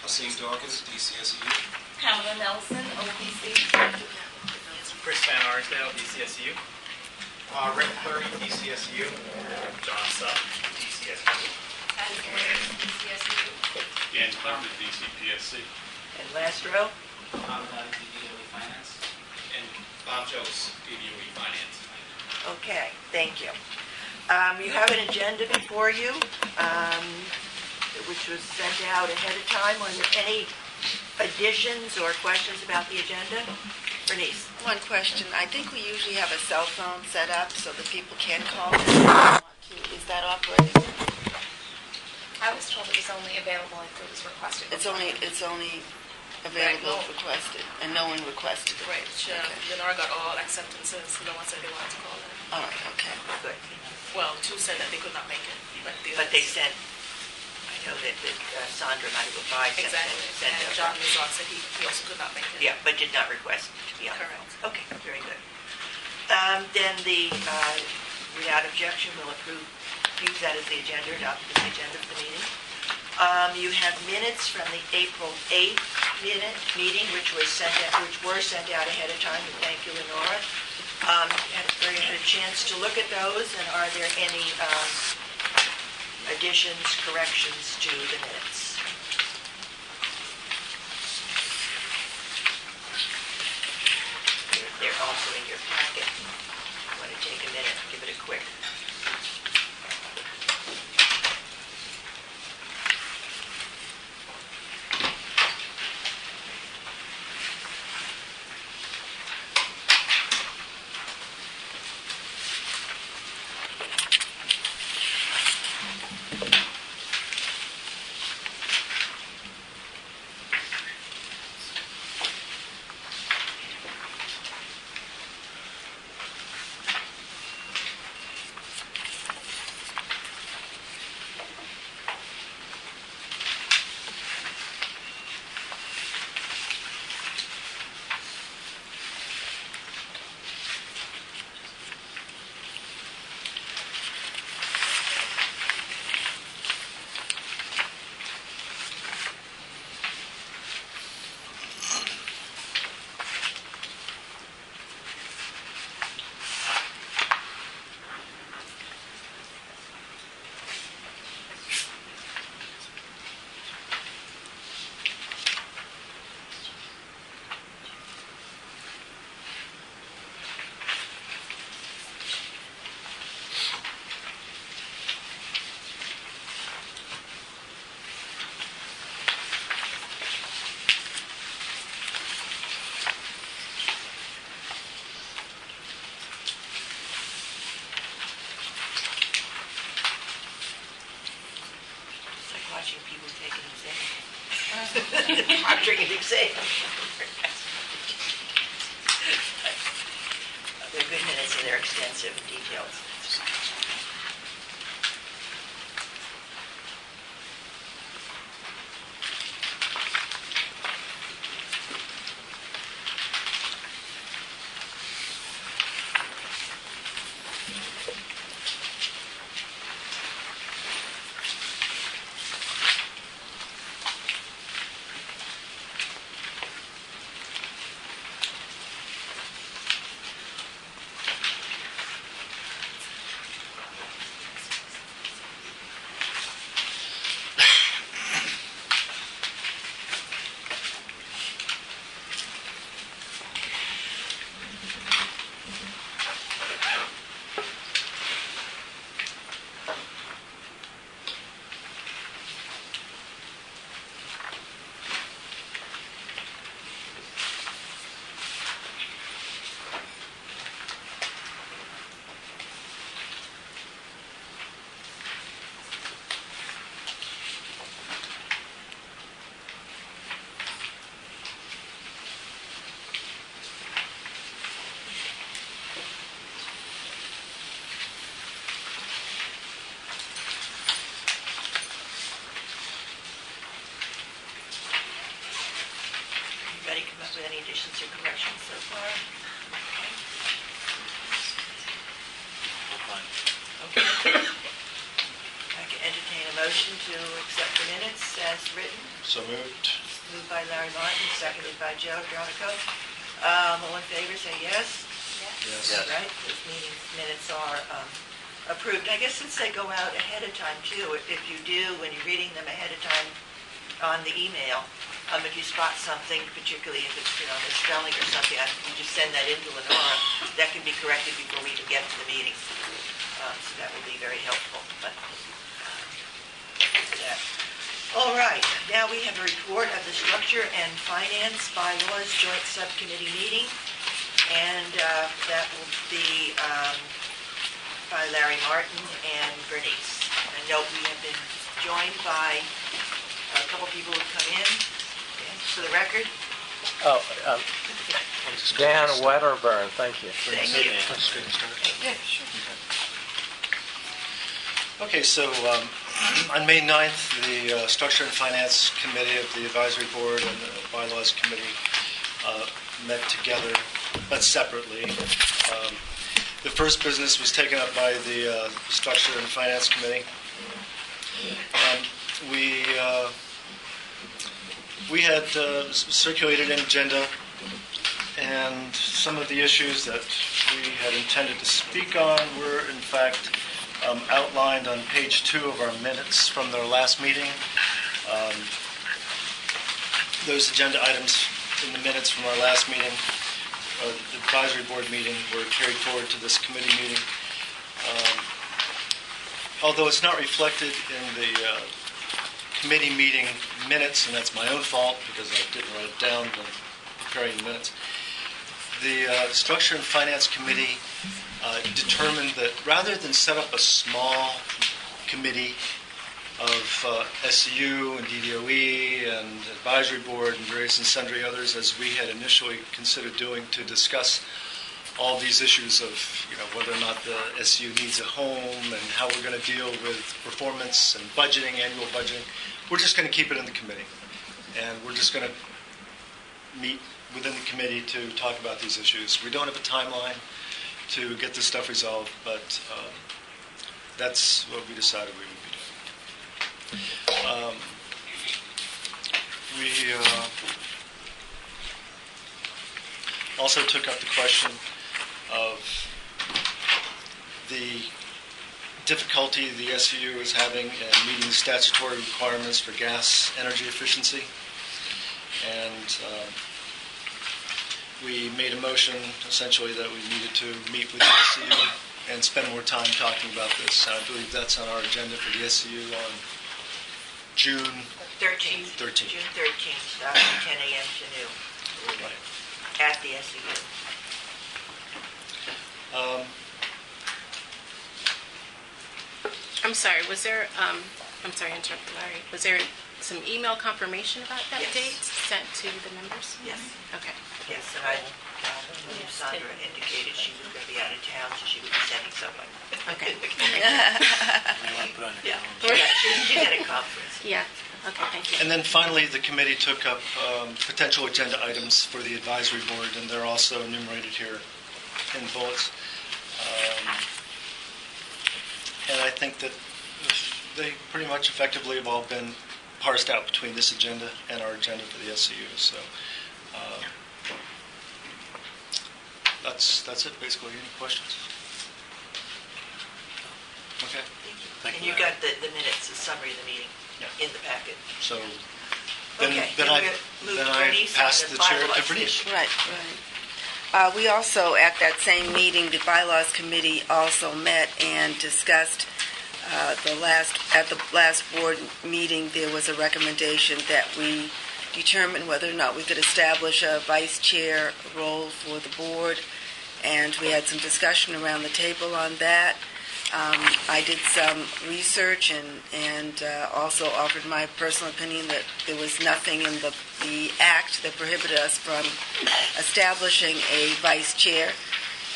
Asim Dawkins, DCSU. Pamela Nelson, OPC. Chris Van Arsdale, DCSU. Rick Fleury, DCSU. John Supp, DCSU. Patty Williams, DCSU. Dan Clement, DCPSC. And last row? Bob Dowdy, BDOE Finance. And Bob Jones, BDOE Finance. Okay, thank you. You have an agenda before you, which was sent out ahead of time. Were there any additions or questions about the agenda? Bernice? One question. I think we usually have a cell phone set up so that people can call in if they want to. Is that operating? I was told it was only available if it was requested. It's only available if requested, and no one requested it. Right. Lenore got all acceptances. No one said they wanted to call in. All right, okay. Good. Well, two said that they could not make it. But they sent, I know that Sandra might have applied. Exactly. And John Mizon said he also could not make it. Yeah, but did not request to be on the Correct. phone. Okay, very good. Then without objection, we'll use that as the agenda, adopt it as the agenda for the meeting. You have minutes from the April 8th meeting, which were sent out ahead of time, and thank you, Lenora. Had a chance to look at those, and are there any additions, corrections to the minutes? They're also in your packet. I want to take a minute and give it a quick. Watching people take an exam. Proctoring an exam. They're good minutes and they're extensive and detailed. Anybody come up with any additions or corrections so far? Okay. I can entertain a motion motion to accept the minutes as written? So moved. Moved by Larry Martin, seconded by Joe Dronico. All in favor, say yes. Yes. Right, those meeting minutes are approved. I guess since they go out ahead of time too, if you do, when you're reading them ahead of time on the email, if you spot something, particularly if it's, misspelling or something, you just send that in to Lenora. That can be corrected before we even get to the meeting. So that will be very helpful. But that. All right, now we have a report of the Structure and Finance Bylaws Joint Subcommittee meeting, and that will be by Larry Martin and Bernice. And note we have been joined by a couple people who've come in. For the record, Oh, Dan Wedderburn, thank you. thank you. Yeah, sure. Okay, so on May 9th, the Structure and Finance Committee of the Advisory Board and the Bylaws Committee met together, but separately. The first business was taken up by the Structure and Finance Committee. We had circulated an agenda, and some of the issues that we had intended to speak on were, in fact, outlined on page 2 of our minutes from their last meeting. Those agenda items in the minutes from our last meeting, the advisory board meeting, were carried forward to this committee meeting. Although it's not reflected in the committee meeting minutes, and that's my own fault because I didn't write it down when preparing the minutes. The Structure and Finance Committee determined that rather than set up a small committee of SCU and DDOE and Advisory Board and various and sundry others, as we had initially considered doing, to discuss all these issues of whether or not the SCU needs a home and how we're going to deal with performance and budgeting, annual budgeting, we're just going to keep it in the committee. And we're just going to meet within the committee to talk about these issues. We don't have a timeline to get this stuff resolved, but that's what we decided we would be doing. We also took up the question of the difficulty the SCU is having in meeting the statutory requirements for gas energy efficiency. And we made a motion, essentially, that we needed to meet with the SCU and spend more time talking about this. I believe that's on our agenda for the SCU on June 13th. 13th. June 13th, starting 10 a.m. to noon. Right. At the SCU. I'm sorry, was there, I'm sorry to interrupt, Larry. Was there some email confirmation about that Yes. date sent to the members? Yes. Okay. Yes, and I believe Sandra indicated she was going to be out of town, so she would be sending someone. Okay. Yeah, she had a conference. Yeah, okay, thank you. And then finally, the committee took up potential agenda items for the advisory board, and they're also enumerated here in bullets. And I think that they pretty much effectively have all been parsed out between this agenda and our agenda for the SCU. So that's it, basically. Any questions? Okay. And you got the minutes, the summary of the meeting Yeah. in the packet. So Okay, then and I we'll move to I Bernice pass on the the chair to bylaws Bernice. issue. Right. We also, at that same meeting, the Bylaws Committee also met and discussed at the last board meeting, there was a recommendation that we determine whether or not we could establish a vice chair role for the board, and we had some discussion around the table on that. I did some research and also offered my personal opinion that there was nothing in the act that prohibited us from establishing a vice chair.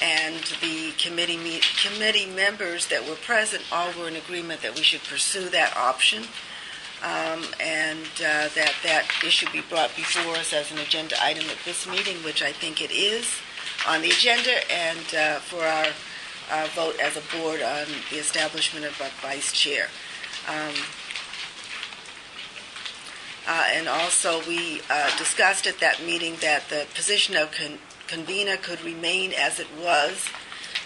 And the committee members that were present all were in agreement that we should pursue that option, and that issue be brought before us as an agenda item at this meeting, which I think it is on the agenda, and for our vote as a board on the establishment of a vice chair. And also, we discussed at that meeting that the position of convener could remain as it was,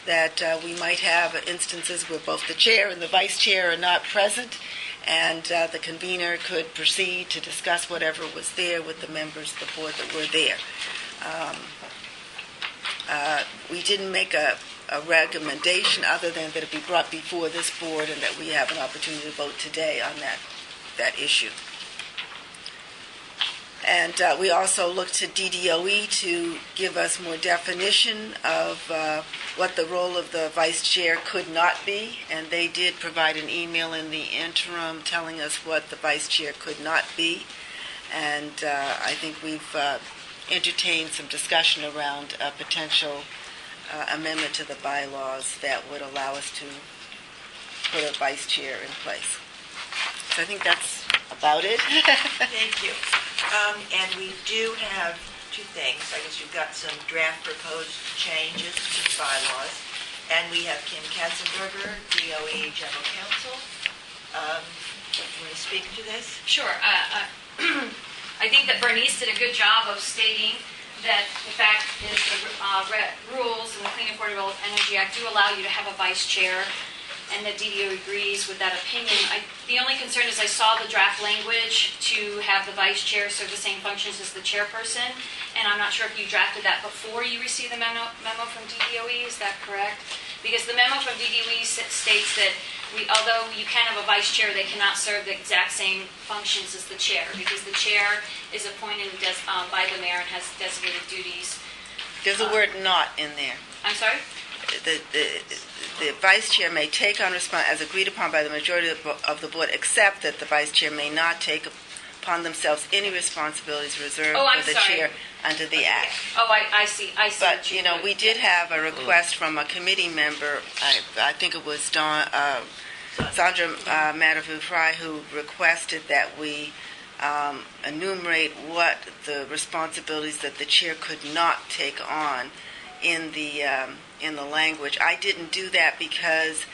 that we might have instances where both the chair and the vice chair are not present, and the convener could proceed to discuss whatever was there with the members of the board that were there. We didn't make a recommendation other than that it be brought before this board and that we have an opportunity to vote today on that issue. And we also looked to DDOE to give us more definition of what the role of the vice chair could not be, and they did provide an email in the interim telling us what the vice chair could not be. And I think we've entertained some discussion around a potential amendment to the bylaws that would allow us to put a vice chair in place. So I think that's about it. Thank you. And we do have two things. I guess you've got some draft proposed changes to the bylaws. And we have Kim Katzenberger, DOE General Counsel. Do you want to speak to this? Sure. I think that Bernice did a good job of stating that the fact is the rules in the Clean Affordable Energy Act do allow you to have a vice chair, and the DDO agrees with that opinion. The only concern is I saw the draft language to have the vice chair serve the same functions as the chairperson, and I'm not sure if you drafted that before you received the memo from DDOE. Is that correct? Because the memo from DDOE states that although you can have a vice chair, they cannot serve the exact same functions as the chair, because the chair is appointed by the mayor and has designated duties. There's a word "not" in there. I'm sorry? The vice chair may take on as agreed upon by the majority of the board, except that the vice chair may not take upon themselves any responsibilities reserved for the chair under the Act. Oh, I see. But, we did have a request from a committee member, I think it was Sandra Matavou-Fry, who requested that we enumerate what the responsibilities that the chair could not take on in the language. I didn't do that because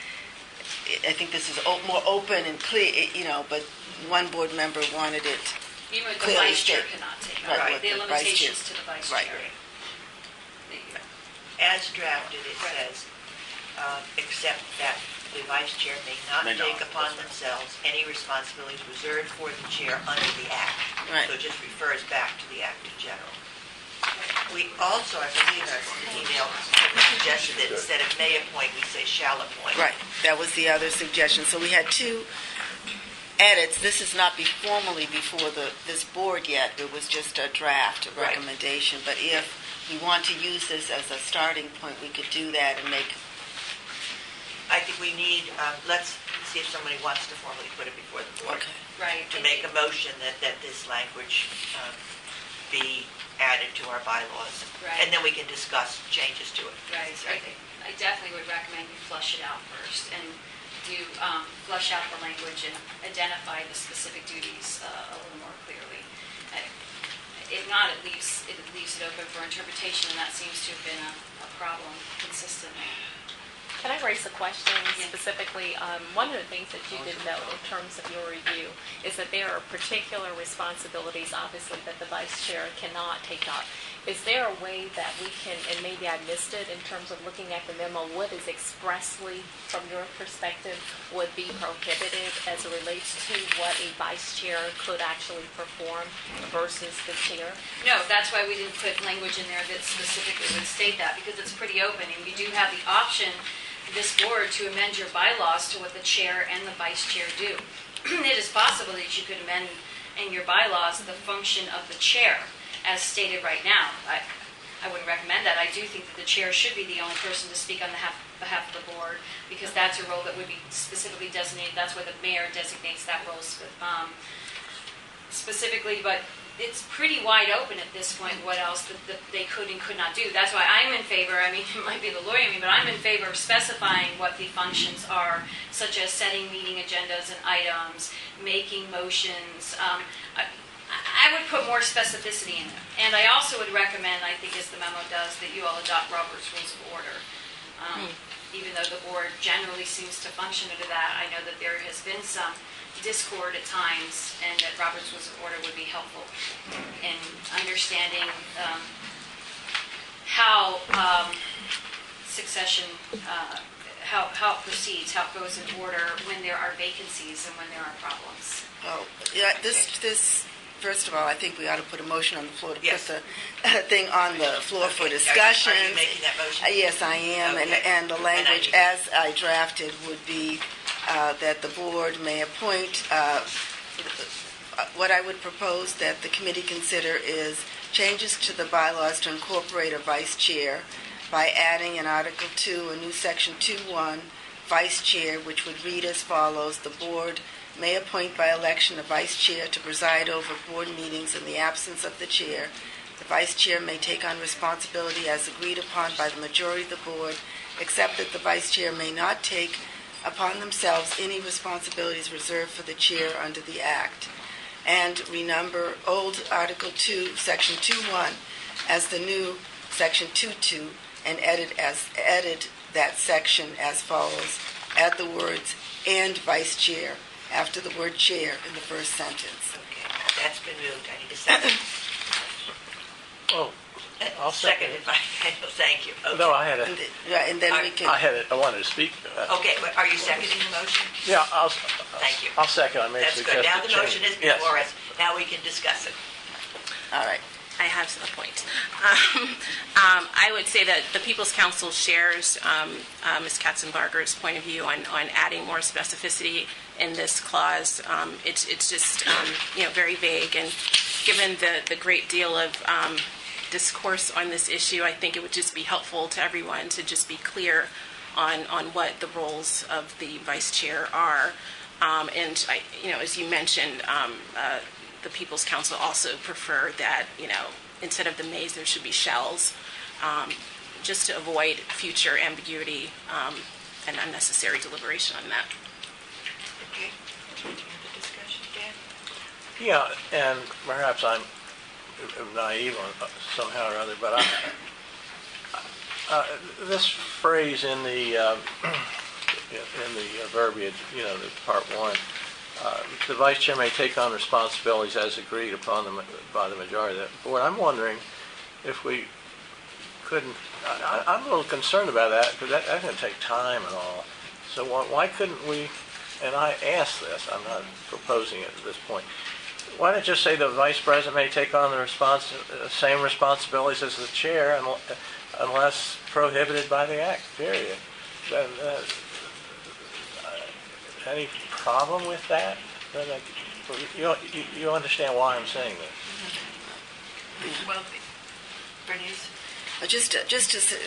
I think this is more open and clear, but one board member wanted it You mean the clearly vice chair stated. cannot take Right, on. The the vice chair. limitations to the vice Right. chair. As drafted, it says, except that the vice chair may not take upon themselves any responsibilities reserved for the chair under the Act. Right. So it just refers back to the Act in general. We also, I believe, our email suggested that instead of may appoint, we say shall appoint. Right, that was the other suggestion. So we had two edits. This is not formally before this board yet. It was just a draft, a Right. recommendation. But if we want to use this as a starting point, we could do that and make... I think we need, let's see if somebody wants to formally put it before the board. Okay. Right. To make a motion that this language be added to our bylaws. Right. And then we can discuss changes to it. Right. I definitely would recommend you flush it out first and do flush out the language and identify the specific duties a little more clearly. If not, it leaves it open for interpretation, and that seems to have been a problem consistently. Can I raise a question Yeah. specifically? One of the things that you did note in terms of your review is that there are particular responsibilities, obviously, that the vice chair cannot take up. Is there a way that we can, and maybe I missed it in terms of looking at the memo, what is expressly, from your perspective, would be prohibited as it relates to what a vice chair could actually perform versus the chair? No, that's why we didn't put language in there that specifically would state that, because it's pretty open, and you do have the option, this board, to amend your bylaws to what the chair and the vice chair do. It is possible that you could amend in your bylaws the function of the chair, as stated right now. I wouldn't recommend that. I do think that the chair should be the only person to speak on behalf of the board, because that's a role that would be specifically designated. That's why the mayor designates that role specifically, but it's pretty wide open at this point what else that they could and could not do. That's why I'm in favor, it might be the lawyer in me, but I'm in favor of specifying what the functions are, such as setting meeting agendas and items, making motions. I would put more specificity in it. And I also would recommend, I think as the memo does, that you all adopt Robert's Rules of Order. Even though the board generally seems to function under that, I know that there has been some discord at times, and that Robert's Rules of Order would be helpful in understanding how succession, how it proceeds, how it goes in order when there are vacancies and when there are problems. Oh, yeah, this, first of all, I think we ought to put a motion on the floor to Yes. put the thing on the floor for Okay. discussion. Are you making that motion? Yes, I am, Okay. and the language And I- as I drafted would be that the board may appoint, what I would propose that the committee consider is changes to the bylaws to incorporate a vice chair by adding in Article 2 a new Section 2.1, vice chair, which would read as follows: the board may appoint by election a vice chair to preside over board meetings in the absence of the chair. The vice chair may take on responsibility as agreed upon by the majority of the board, except that the vice chair may not take upon themselves any responsibilities reserved for the chair under the Act. And renumber old Article 2, Section 2.1 as the new Section 2.2, and edit that section as follows: add the words "and vice chair" after the word chair in the first sentence. Okay, that's been moved. I need a second. Oh, I'll second Seconded it. by Daniel, thank you. Okay. No, I had And it. then we can... I wanted to speak. Okay, but are you seconding the motion? Yeah, Thank you. I'll second. I may That's suggest good. Now a the change. motion is Yes. before us. Now we can discuss it. All right. I have a point. I would say that the People's Council shares Ms. Katzenbarger's point of view on adding more specificity in this clause. It's just very vague, and given the great deal of discourse on this issue, I think it would just be helpful to everyone to just be clear on what the roles of the vice chair are. And as you mentioned, the People's Council also prefer that, instead of the mays, there should be shells, just to avoid future ambiguity and unnecessary deliberation on that. Okay. Any other discussion, Dan? Yeah, and perhaps I'm naive somehow or other, but this phrase in the verbiage, the part one, the vice chair may take on responsibilities as agreed upon by the majority of the board. I'm wondering if we couldn't. I'm a little concerned about that because that's going to take time and all. So why couldn't we? And I asked this. I'm not proposing it at this point. Why not just say the vice president may take on the same responsibilities as the chair unless prohibited by the Act, period? Any problem with that? You understand why I'm saying this? Well, Bernice? Just to say,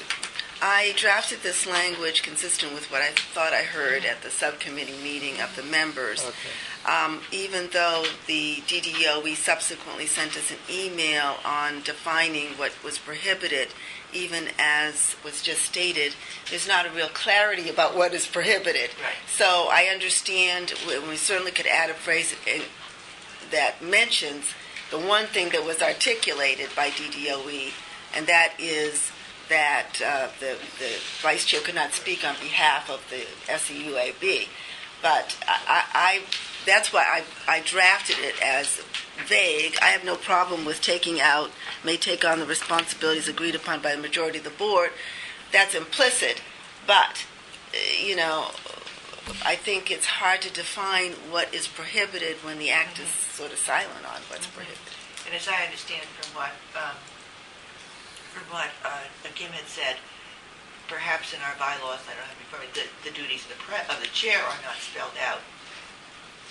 I drafted this language consistent with what I thought I heard at the subcommittee meeting of the members. Okay. Even though the DDOE subsequently sent us an email on defining what was prohibited, even as was just stated, there's not a real clarity about what is prohibited. Right. So I understand, we certainly could add a phrase that mentions the one thing that was articulated by DDOE, and that is that the vice chair could not speak on behalf of the SEUAB. But that's why I drafted it as vague. I have no problem with taking out, may take on the responsibilities agreed upon by the majority of the board. That's implicit. But, I think it's hard to define what is prohibited when the Act is sort of silent on what's prohibited. And as I understand from what Kim had said, perhaps in our bylaws, I don't have it before me, the duties of the chair are not spelled out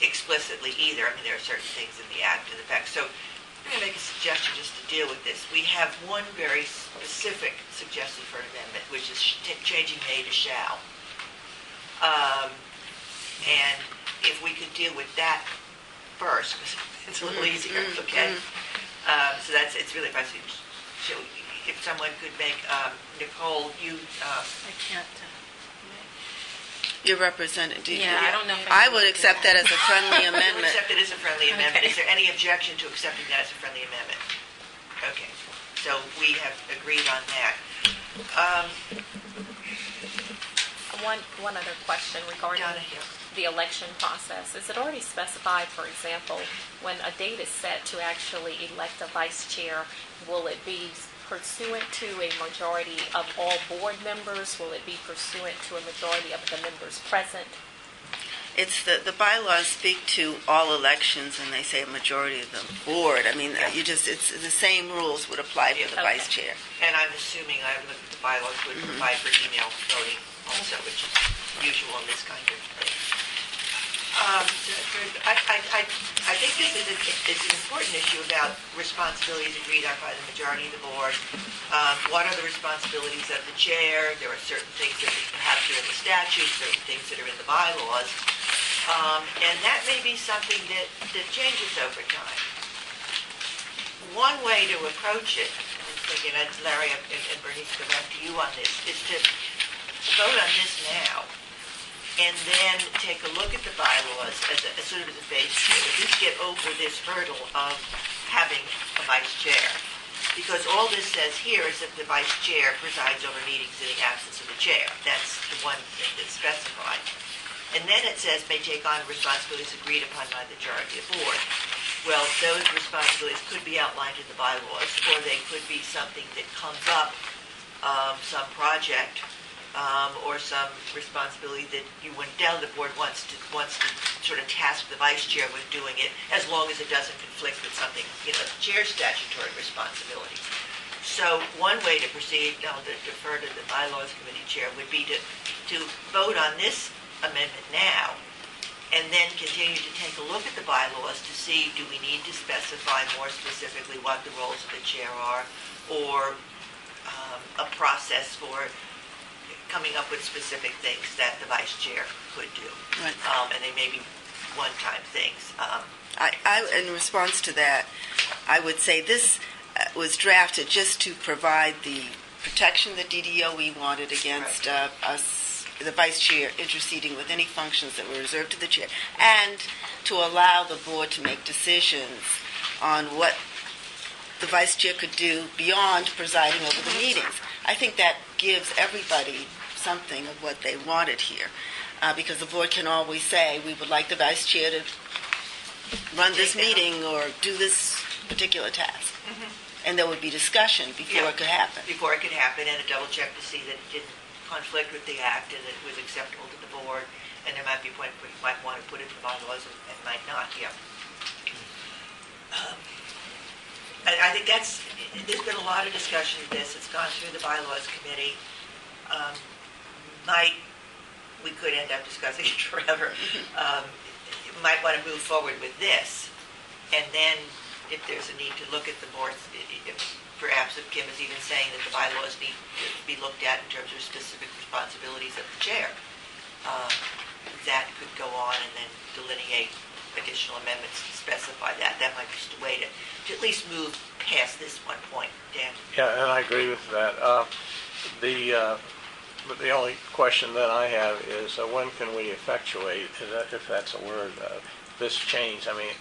explicitly either. I mean, there are certain things in the Act to the fact. So I'm going to make a suggestion just to deal with this. We have one very specific suggestion for an amendment, which is changing may to shall. And if we could deal with that first, because it's a little easier, okay? So it's really, if someone could make, Nicole, I can't. Your representative. Yeah, I don't know if I can would do accept that as a friendly we'll amendment. accept it as a friendly amendment. Okay. Is there any objection to accepting that as a friendly amendment? Okay, so we have agreed on that. One other question regarding Donna here. the election process, is it already specified, for example, when a date is set to actually elect a vice chair, will it be pursuant to a majority of all board members? Will it be pursuant to a majority of the members present? It's the bylaws speak to all elections, and they say a majority of the board. I mean, it's the same rules would apply for the Okay. vice chair. And I'm assuming, I looked at the bylaws, would provide for email voting also, which is usual in this kind of thing. I think this is it's an important issue about responsibilities agreed on by the majority of the board. What are the responsibilities of the chair? There are certain things that perhaps are in the statutes, certain things that are in the bylaws. And that may be something that changes over time. One way to approach it, and Larry and Bernice, go back to you on this, is to vote on this now, and then take a look at the bylaws as sort of as a base to at least get over this hurdle of having a vice chair. Because all this says here is that the vice chair presides over meetings in the absence of the chair. That's the one thing that's specified. And then it says may take on responsibilities agreed upon by the majority of the board. Well, those responsibilities could be outlined in the bylaws, or they could be something that comes up, some project, or some responsibility that you wouldn't doubt the board wants to sort of task the vice chair with doing it, as long as it doesn't conflict with something, the chair's statutory responsibility. So one way to proceed, to defer to the bylaws committee chair, would be to vote on this amendment now, and then continue to take a look at the bylaws to see, do we need to specify more specifically what the roles of the chair are, or a process for coming up with specific things that the vice chair could do. Right. And they may be one-time things. In response to that, I would say this was drafted just to provide the protection that DDOE wanted against us, the vice chair, interceding with any functions that were reserved to the chair, and to allow the board to make decisions on what the vice chair could do beyond presiding over the meetings. I think that gives everybody something of what they wanted here, because the board can always say, we would like the vice chair to run this meeting or do this particular task. Mm-hmm. And there would be discussion before it could happen. Before it could happen, and a double check to see that it didn't conflict with the act and that it was acceptable to the board. And there might be a point where you might want to put it in the bylaws and might not, I think there's been a lot of discussion of this. It's gone through the bylaws committee. We could end up discussing it forever. Might want to move forward with this, and then if there's a need to look at the more, perhaps if Kim is even saying that the bylaws need to be looked at in terms of specific responsibilities of the chair, that could go on and then delineate additional amendments to specify that. That might be just a way to at least move past this one point. Dan? Yeah, and I agree with that. But the only question that I have is when can we effectuate, if that's a word, this change? I mean,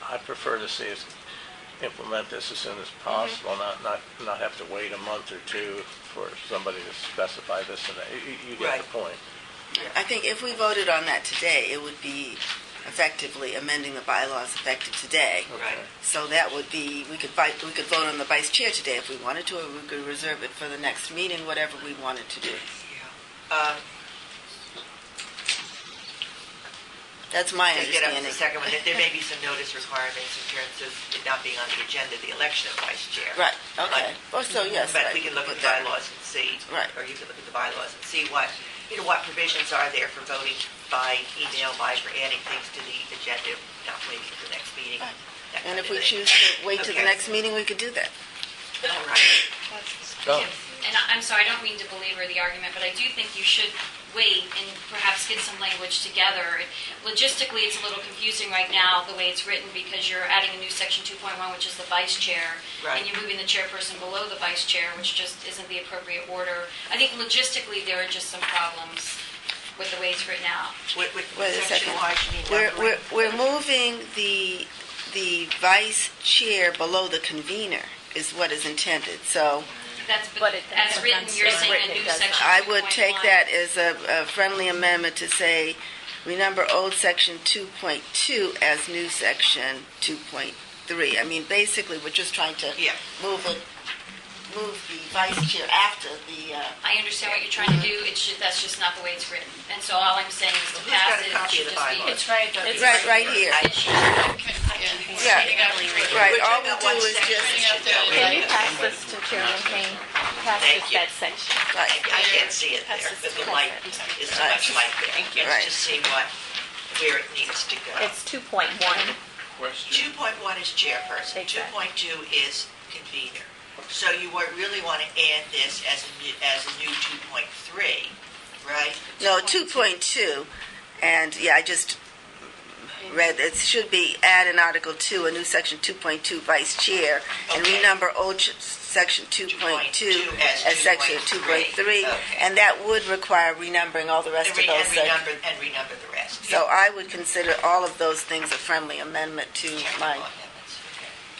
I prefer to see us implement this as soon as possible, not have to wait a month or two for somebody to specify this and that. You get the point. I think if we voted on that today, it would be effectively amending the bylaws effective today. Right. So that would be, we could vote on the vice chair today if we wanted to, or we could reserve it for the next meeting, whatever we wanted to do. Yeah. That's my To get up to understanding. the second one, there may be some notice requirements in terms of it not being on the agenda, the election of vice chair. Right, okay. So, yes. But right, we can look at put the that. bylaws and see, Right. or you can look at the bylaws and see what provisions are there for voting by email, for adding things to the agenda, not waiting for the next meeting. Right. that And kind if of we thing. choose to wait to the Okay. next meeting, we could do that. All right. Go. And I'm sorry, I don't mean to belabor the argument, but I do think you should wait and perhaps get some language together. Logistically, it's a little confusing right now, the way it's written, because you're adding a new section 2.1, which is the vice chair, Right. and you're moving the chairperson below the vice chair, which just isn't the appropriate order. I think logistically, there are just some problems with the way it's written out. With Wait a section second. wise, you mean numbering? We're moving the vice chair below the convener is what is intended. So But it- As written, you're as saying written, a it new does section not. I would take 2.1. that as a friendly amendment to say renumber old section 2.2 as new section 2.3. I mean, basically, we're just trying to Yeah. move the vice chair after the, I understand what you're trying to do, that's just not the way it's written. And so all I'm saying is the Who's got a passage copy should of the just be... bylaws? It's right, it's right here. I- Yeah, right, all we We're talking about do one is section. just, Can you pass this to Chairman Kane? Pass Thank this you. that section. right, I can't see it there, but the light is so much light there. Right. Let's just see where it needs to go. It's 2.1. Question? 2.1 is chairperson, Exactly. 2.2 is convener. So you really want to add this as a new 2.3, right? no, 2.2, and, yeah, I just read, it should be add in Article 2, a new section 2.2, vice chair, and Okay. renumber old section 2.2 as section 2.3, Okay. and that would require renumbering all the rest And of those sections. renumber the rest. So I would consider all of those things a friendly amendment to my, Amendments,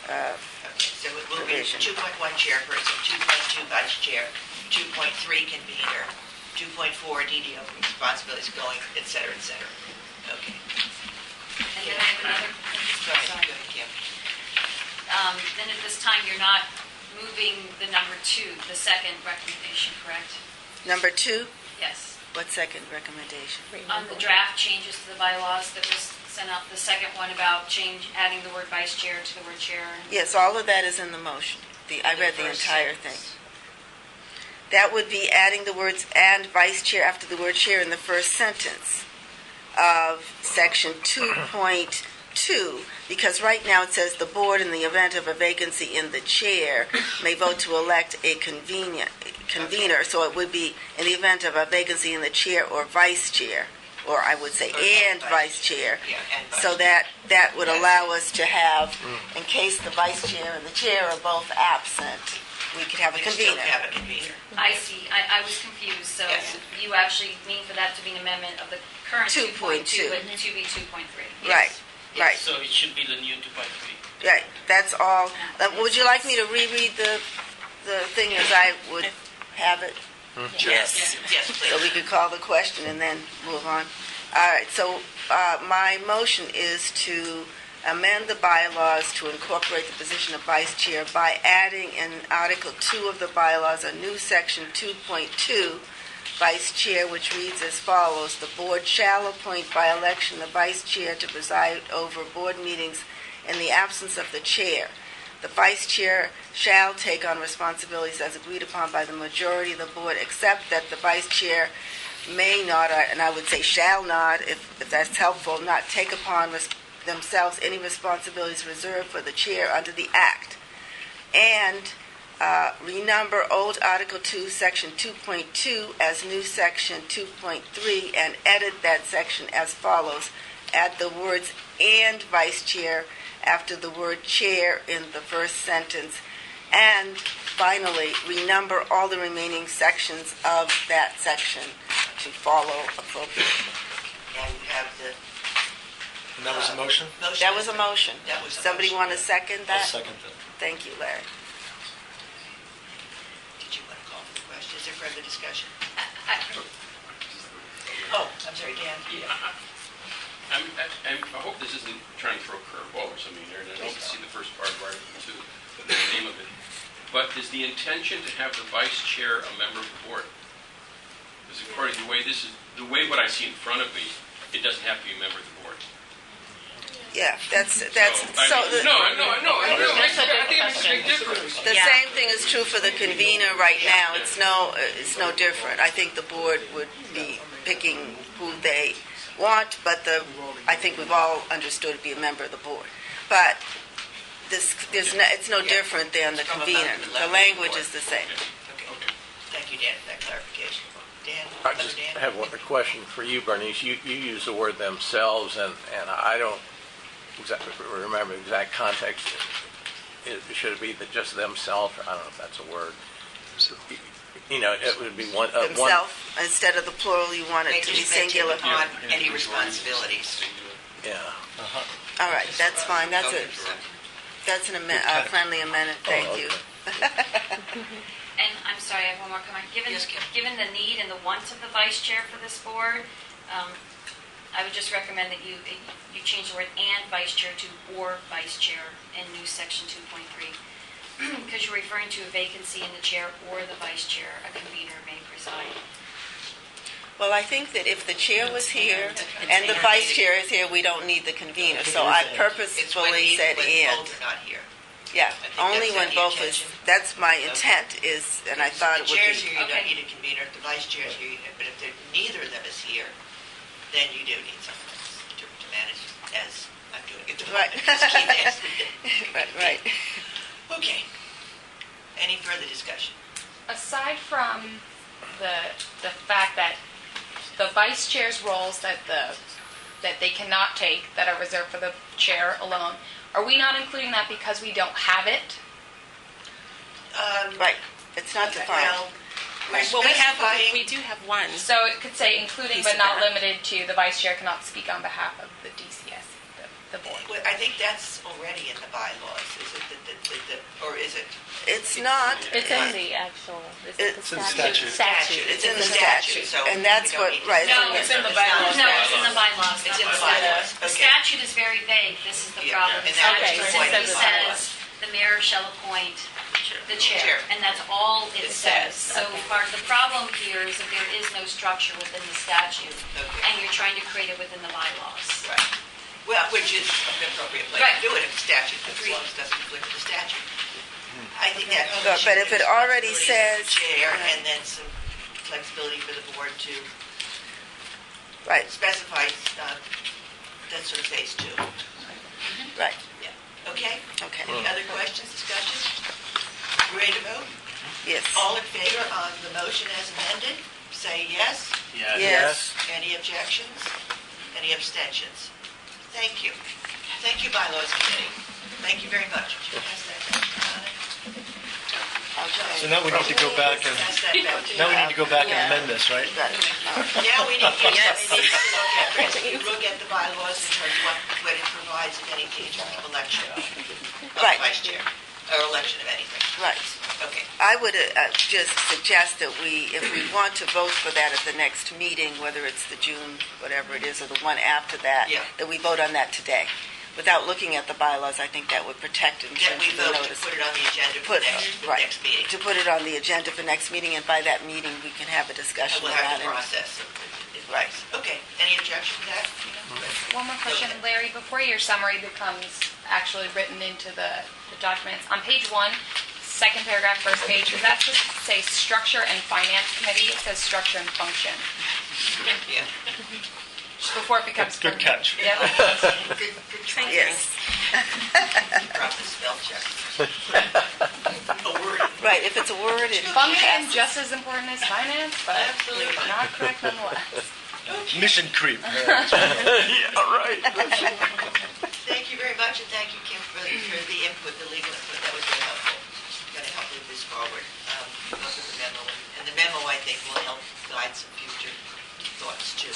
okay. Okay, so it will be provision. 2.1 chairperson, 2.2 vice chair, 2.3 convener, 2.4 DDO responsibilities going, et cetera, et cetera. Okay. And then I have another... Go ahead, Kim. Then at this time, you're not moving the number 2, the second recommendation, correct? number 2, Yes. what second recommendation? On the draft changes to the bylaws that was sent out, the second one about adding the word vice chair to the word chair. Yes, all of that is in the motion. I read the first entire sentence. thing. That would be adding the words "and vice chair" after the word "chair" in the first sentence of section 2.2, because right now it says the board, in the event of a vacancy in the chair, may vote to elect a convener. So it would be in the event of a vacancy in the chair or vice chair, or I would say and vice chair. Yeah, and vice So chair. that would allow us to have, in case the vice chair and the chair are both absent, we could have a We can still convener. have a convener. I see, I was confused, so Yes. you actually mean for that to be an amendment of the current 2.2, 2.2. but to be 2.3. Right, right, So it should be the new 2.3. right. That's all. Would you like me to reread the thing as I would have it? Yes, yes, So please. we could call the question and then move on. All right, so my motion is to amend the bylaws to incorporate the position of vice chair by adding in Article 2 of the bylaws a new section 2.2, vice chair, which reads as follows: the board shall appoint by election the vice chair to preside over board meetings in the absence of the chair. The vice chair shall take on responsibilities as agreed upon by the majority of the board, except that the vice chair may not, and I would say shall not, if that's helpful, not take upon themselves any responsibilities reserved for the chair under the Act. And renumber old Article 2, Section 2.2 as new Section 2.3 and edit that section as follows. Add the words "and vice chair" after the word "chair" in the first sentence. And finally, renumber all the remaining sections of that section to follow appropriately. And you have the And that was a motion? motion. That was a motion. That was a Somebody motion. want to second I'll that? second that. Thank you, Larry. Did you want to call for the question? Is there further discussion? I- Oh, I'm sorry, Dan. I hope this isn't trying to throw a curveball or something here, and I don't see the first part of Article 2, the name of it. But is the intention to have the vice chair a member of the board? Because according to the way what I see in front of me, it doesn't have to be a member of the board. Yeah, that's, So, so the no, I think it's a big difference. the same thing is true for the convener right now. It's no different. I think the board would be picking who they want, but I think we've all understood to be a member of the board. But it's no different than the convener. The language is the same. Okay. Thank you, Dan, for that clarification. Dan? I just Dan? have a question for you, Bernice. You use the word "themselves," and I don't exactly remember the exact context. Should it be that just themselves? Or I don't know if that's a word. You know, it would be one. Themselves, instead of the plural, you want it May to be just may take singular. upon any responsibilities. Yeah. All right, that's fine. That's Okay. a friendly amendment. Thank you. And I'm sorry, I have one more comment. Yes, Kim. Given the need and the want of the vice chair for this board, I would just recommend that you change the word "and vice chair" to "or vice chair" in new section 2.3. Because you're referring to a vacancy in the chair or the vice chair, a convener may preside. Well, I think that if the chair was here and the vice chair is here, we don't need the convener. So I It's when purposefully said and. both are not here. Yeah, think only that's when the both is, intention. that's my intent is, and I thought it would The chair's be. here, you don't Okay. need a convener. If the vice chair's here, but if neither of them is here, then you do need someone else to manage as I'm doing it. Right. Just keep asking. Right. Okay. Any further discussion? Aside from the fact that the vice chair's roles that they cannot take, that are reserved for the chair alone, are we not including that because we don't have it? Right, it's not defined. Well, we're Well, specifying. we do have one. So it could say including Piece but of not that. limited to the vice chair cannot speak on behalf of the DCS, the board. Well, I think that's already in the bylaws, is it, or is it? It's not, It's in the actual, is it the It's in the statute? statute. It's in the statute, so. and that's we don't what, need to- right. No, it's it's in the No, it's in the bylaws. It's in not the bylaws, The okay. statute is very vague, this is the Yeah, problem. and The that statute is simply in the bylaws. says the mayor shall appoint the chair, Chair. and that's all it It says. says, So part of the problem here is that there is no structure within the statute, Okay. and you're trying to create it within the bylaws. Right. Well, which is an appropriate place Right. to do it if the statute, as long as it doesn't conflict with the statute. I think that. But if it already responsibility of the says- Chair, and then some flexibility for the board to Right, specify, that sort of phase two. right, Yeah. Okay? okay, Any other questions, discussion? Ready to vote? yes. All in favor of the motion as amended, say yes. Yes. Any objections? Any abstentions? Thank you. Thank you, Bylaws Committee. Thank you very much. Would you pass that back to Donna? So now we need to go back and, Pass that back to now we Donna. need to go back and amend this, right? Got it. Now we need to Yes. look at the bylaws in terms of what it provides, if anything, in terms of election of Right. vice chair, or election of anything. Right. Okay. I would just suggest that if we want to vote for that at the next meeting, whether it's the June, whatever it is, or the one after that, Yeah. that we vote on that today. Without looking at the bylaws, I think that would protect in That terms we of the vote to notice. put it on the agenda for Put- the right. next meeting. To put it on the agenda for next meeting, and by that meeting, we can have a discussion We'll about have it. the process. Right. Okay. Any objection to that? One more question, Larry, before your summary becomes actually written into the documents, on page 1, second paragraph, first page, does that just say structure and finance committee? It says structure and function. Yeah. Just before it becomes. Good catch. Yep. Good try. Yes, Proper spell check. A word. right, if it's a word, it Function passes. just as important as finance, but Absolutely. not correct nonetheless. Mission creep. Yeah, right. Thank you very much, and thank you, Kim, for the input, the legal input. That was very helpful. Going to help move this forward. Also the memo, and the memo, I think, will help guide some future thoughts, too.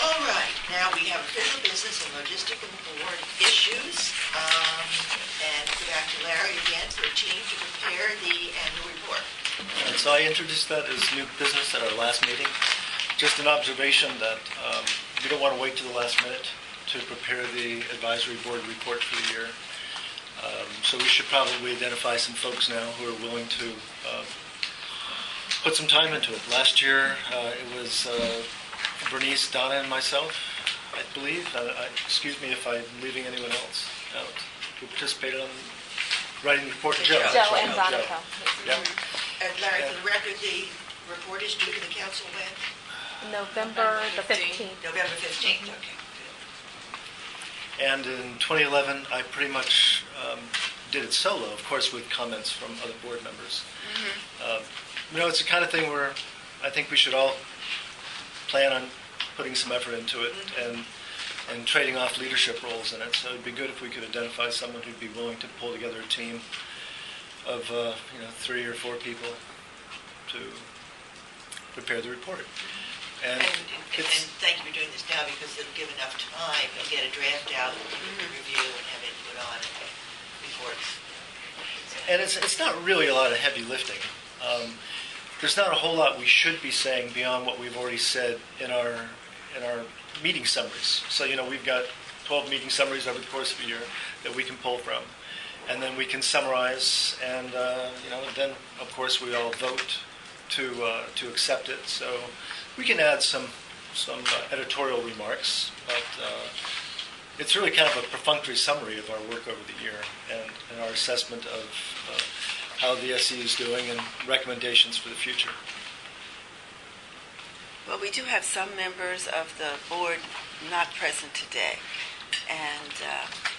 All right, now we have official business and logistical board issues. And go back to Larry again for a team to prepare the annual report. And so I introduced that as new business at our last meeting. Just an observation that we don't want to wait to the last minute to prepare the advisory board report for the year. So we should probably identify some folks now who are willing to put some time into it. Last year, it was Bernice, Donna, and myself, I believe. Excuse me if I'm leaving anyone else out who participated on writing the report. Joe. Joe and Joe. Monica. Yeah. And Larry, for the record, the report is due to the council when? November the 15th. November 15th, okay. And in 2011, I pretty much did it solo, of course, with comments from other board members. It's the kind of thing where I think we should all plan on putting some effort into it and trading off leadership roles in it. So it'd be good if we could identify someone who'd be willing to pull together a team of 3 or 4 people to prepare the report. And And thank you for doing this now, because it'll give enough time to get a draft out, review, and have it put on before it's... it's not really a lot of heavy lifting. there's not a whole lot we should be saying beyond what we've already said in our meeting summaries. So, we've got 12 meeting summaries over the course of a year that we can pull from. And then we can summarize, and, then, of course, we all vote to accept it. So we can add some editorial remarks, but it's really kind of a perfunctory summary of our work over the year and our assessment of how the SE is doing and recommendations for the future. Well, we do have some members of the board not present today. And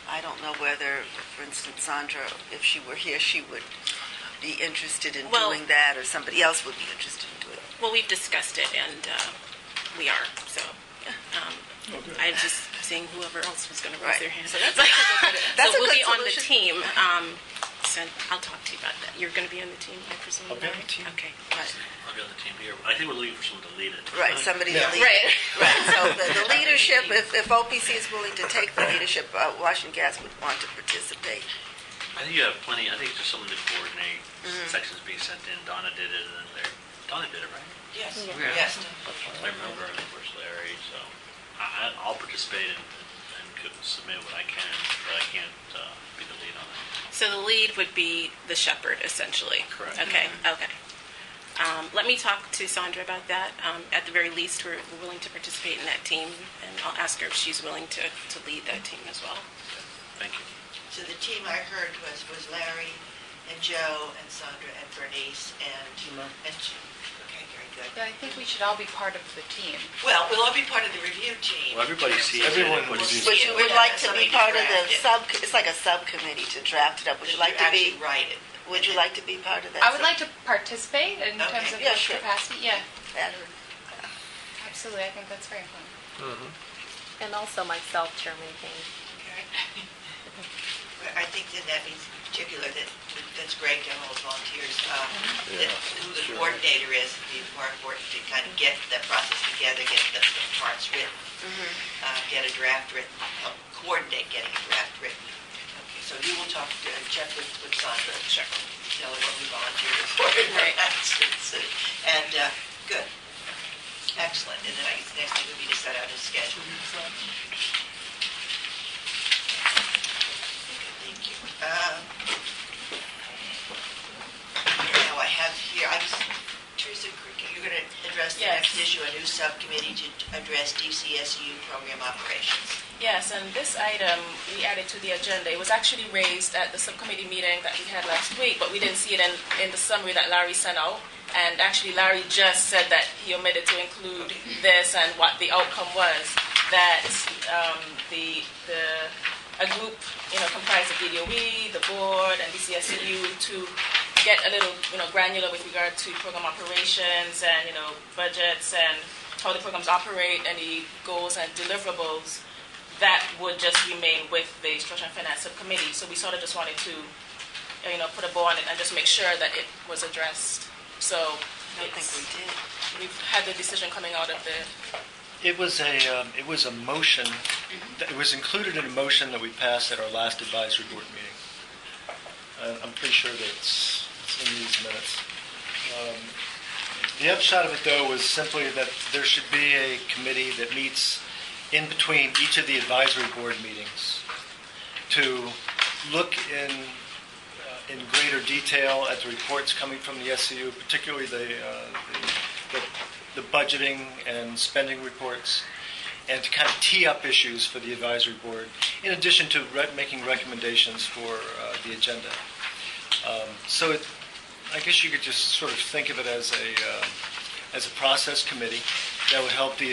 I don't know whether, for instance, Sandra, if she were here, she would be interested in doing that, or somebody else would be interested in doing it. Well, we've discussed it, and we are, so I'm just seeing whoever else was going to raise their hand. So we'll be on the team. So I'll talk to you about that. You're going to be on the team, I presume? I'll be on the team. Okay. Right. I'll be on the team here. I think we're looking for someone to lead it. Right, somebody to lead Right. it. Right. So the leadership, if OPC is willing to take the leadership, Washington Gas would want to participate. I think you have plenty. I think just someone to coordinate sections being sent in. Donna did it, and then Donna did it, right? Yes. Yeah. Yes. I remember, and of course Larry. So I'll participate and could submit what I can, but I can't be the lead on it. So the lead would be the shepherd, essentially. Correct. Okay. Let me talk to Sandra about that. At the very least, we're willing to participate in that team, and I'll ask her if she's willing to lead that team as well. Thank you. So the team I heard was Larry and Joe and Sandra and Bernice and okay, very good. Yeah, I think we should all be part of the team. Well, we'll all be part of the review team. Well, everybody sees Everyone it. would see Would you would like to be part of the sub? it's like a subcommittee to draft it up. Would you like to be? Write it. Would you like to be part of that? I would like to participate in Okay. terms of Yeah, this sure. capacity. Yeah, Better. absolutely. I think that's very important. And also myself, Chairman King. I think that means in particular that's great to have all those volunteers. Who the coordinator is would be more important to kind of get the process together, get the parts written, get a draft written, coordinate getting a draft written. Okay, so you will check with Sandra. Sure. Tell her what we volunteered for. Right. And good. Excellent. And then I guess the next thing would be to set out a schedule. Thank you. Now I have here, Teresa, you're going to address the next issue, a new subcommittee to address DCSU program operations. Yes, and this item we added to the agenda. It was actually raised at the subcommittee meeting that we had last week, but we didn't see it in the summary that Larry sent out. And actually, Larry just said that he omitted to include this, and what the outcome was, that a group, comprised of DDOE, the board, and DCSU to get a little, granular with regard to program operations and, budgets and how the programs operate, any goals and deliverables. That would just remain with the Structure and Finance Subcommittee. So we sort of just wanted to, put a bow on it and just make sure that it was addressed. So I don't think we did. we've had the decision coming out of the. It was a motion. It was included in a motion that we passed at our last advisory board meeting. I'm pretty sure that it's in these minutes. The upshot of it, though, was simply that there should be a committee that meets in between each of the advisory board meetings to look in greater detail at the reports coming from the SCU, particularly the budgeting and spending reports, and to kind of tee up issues for the advisory board, in addition to making recommendations for the agenda. So I guess you could just sort of think of it as a process committee that would help the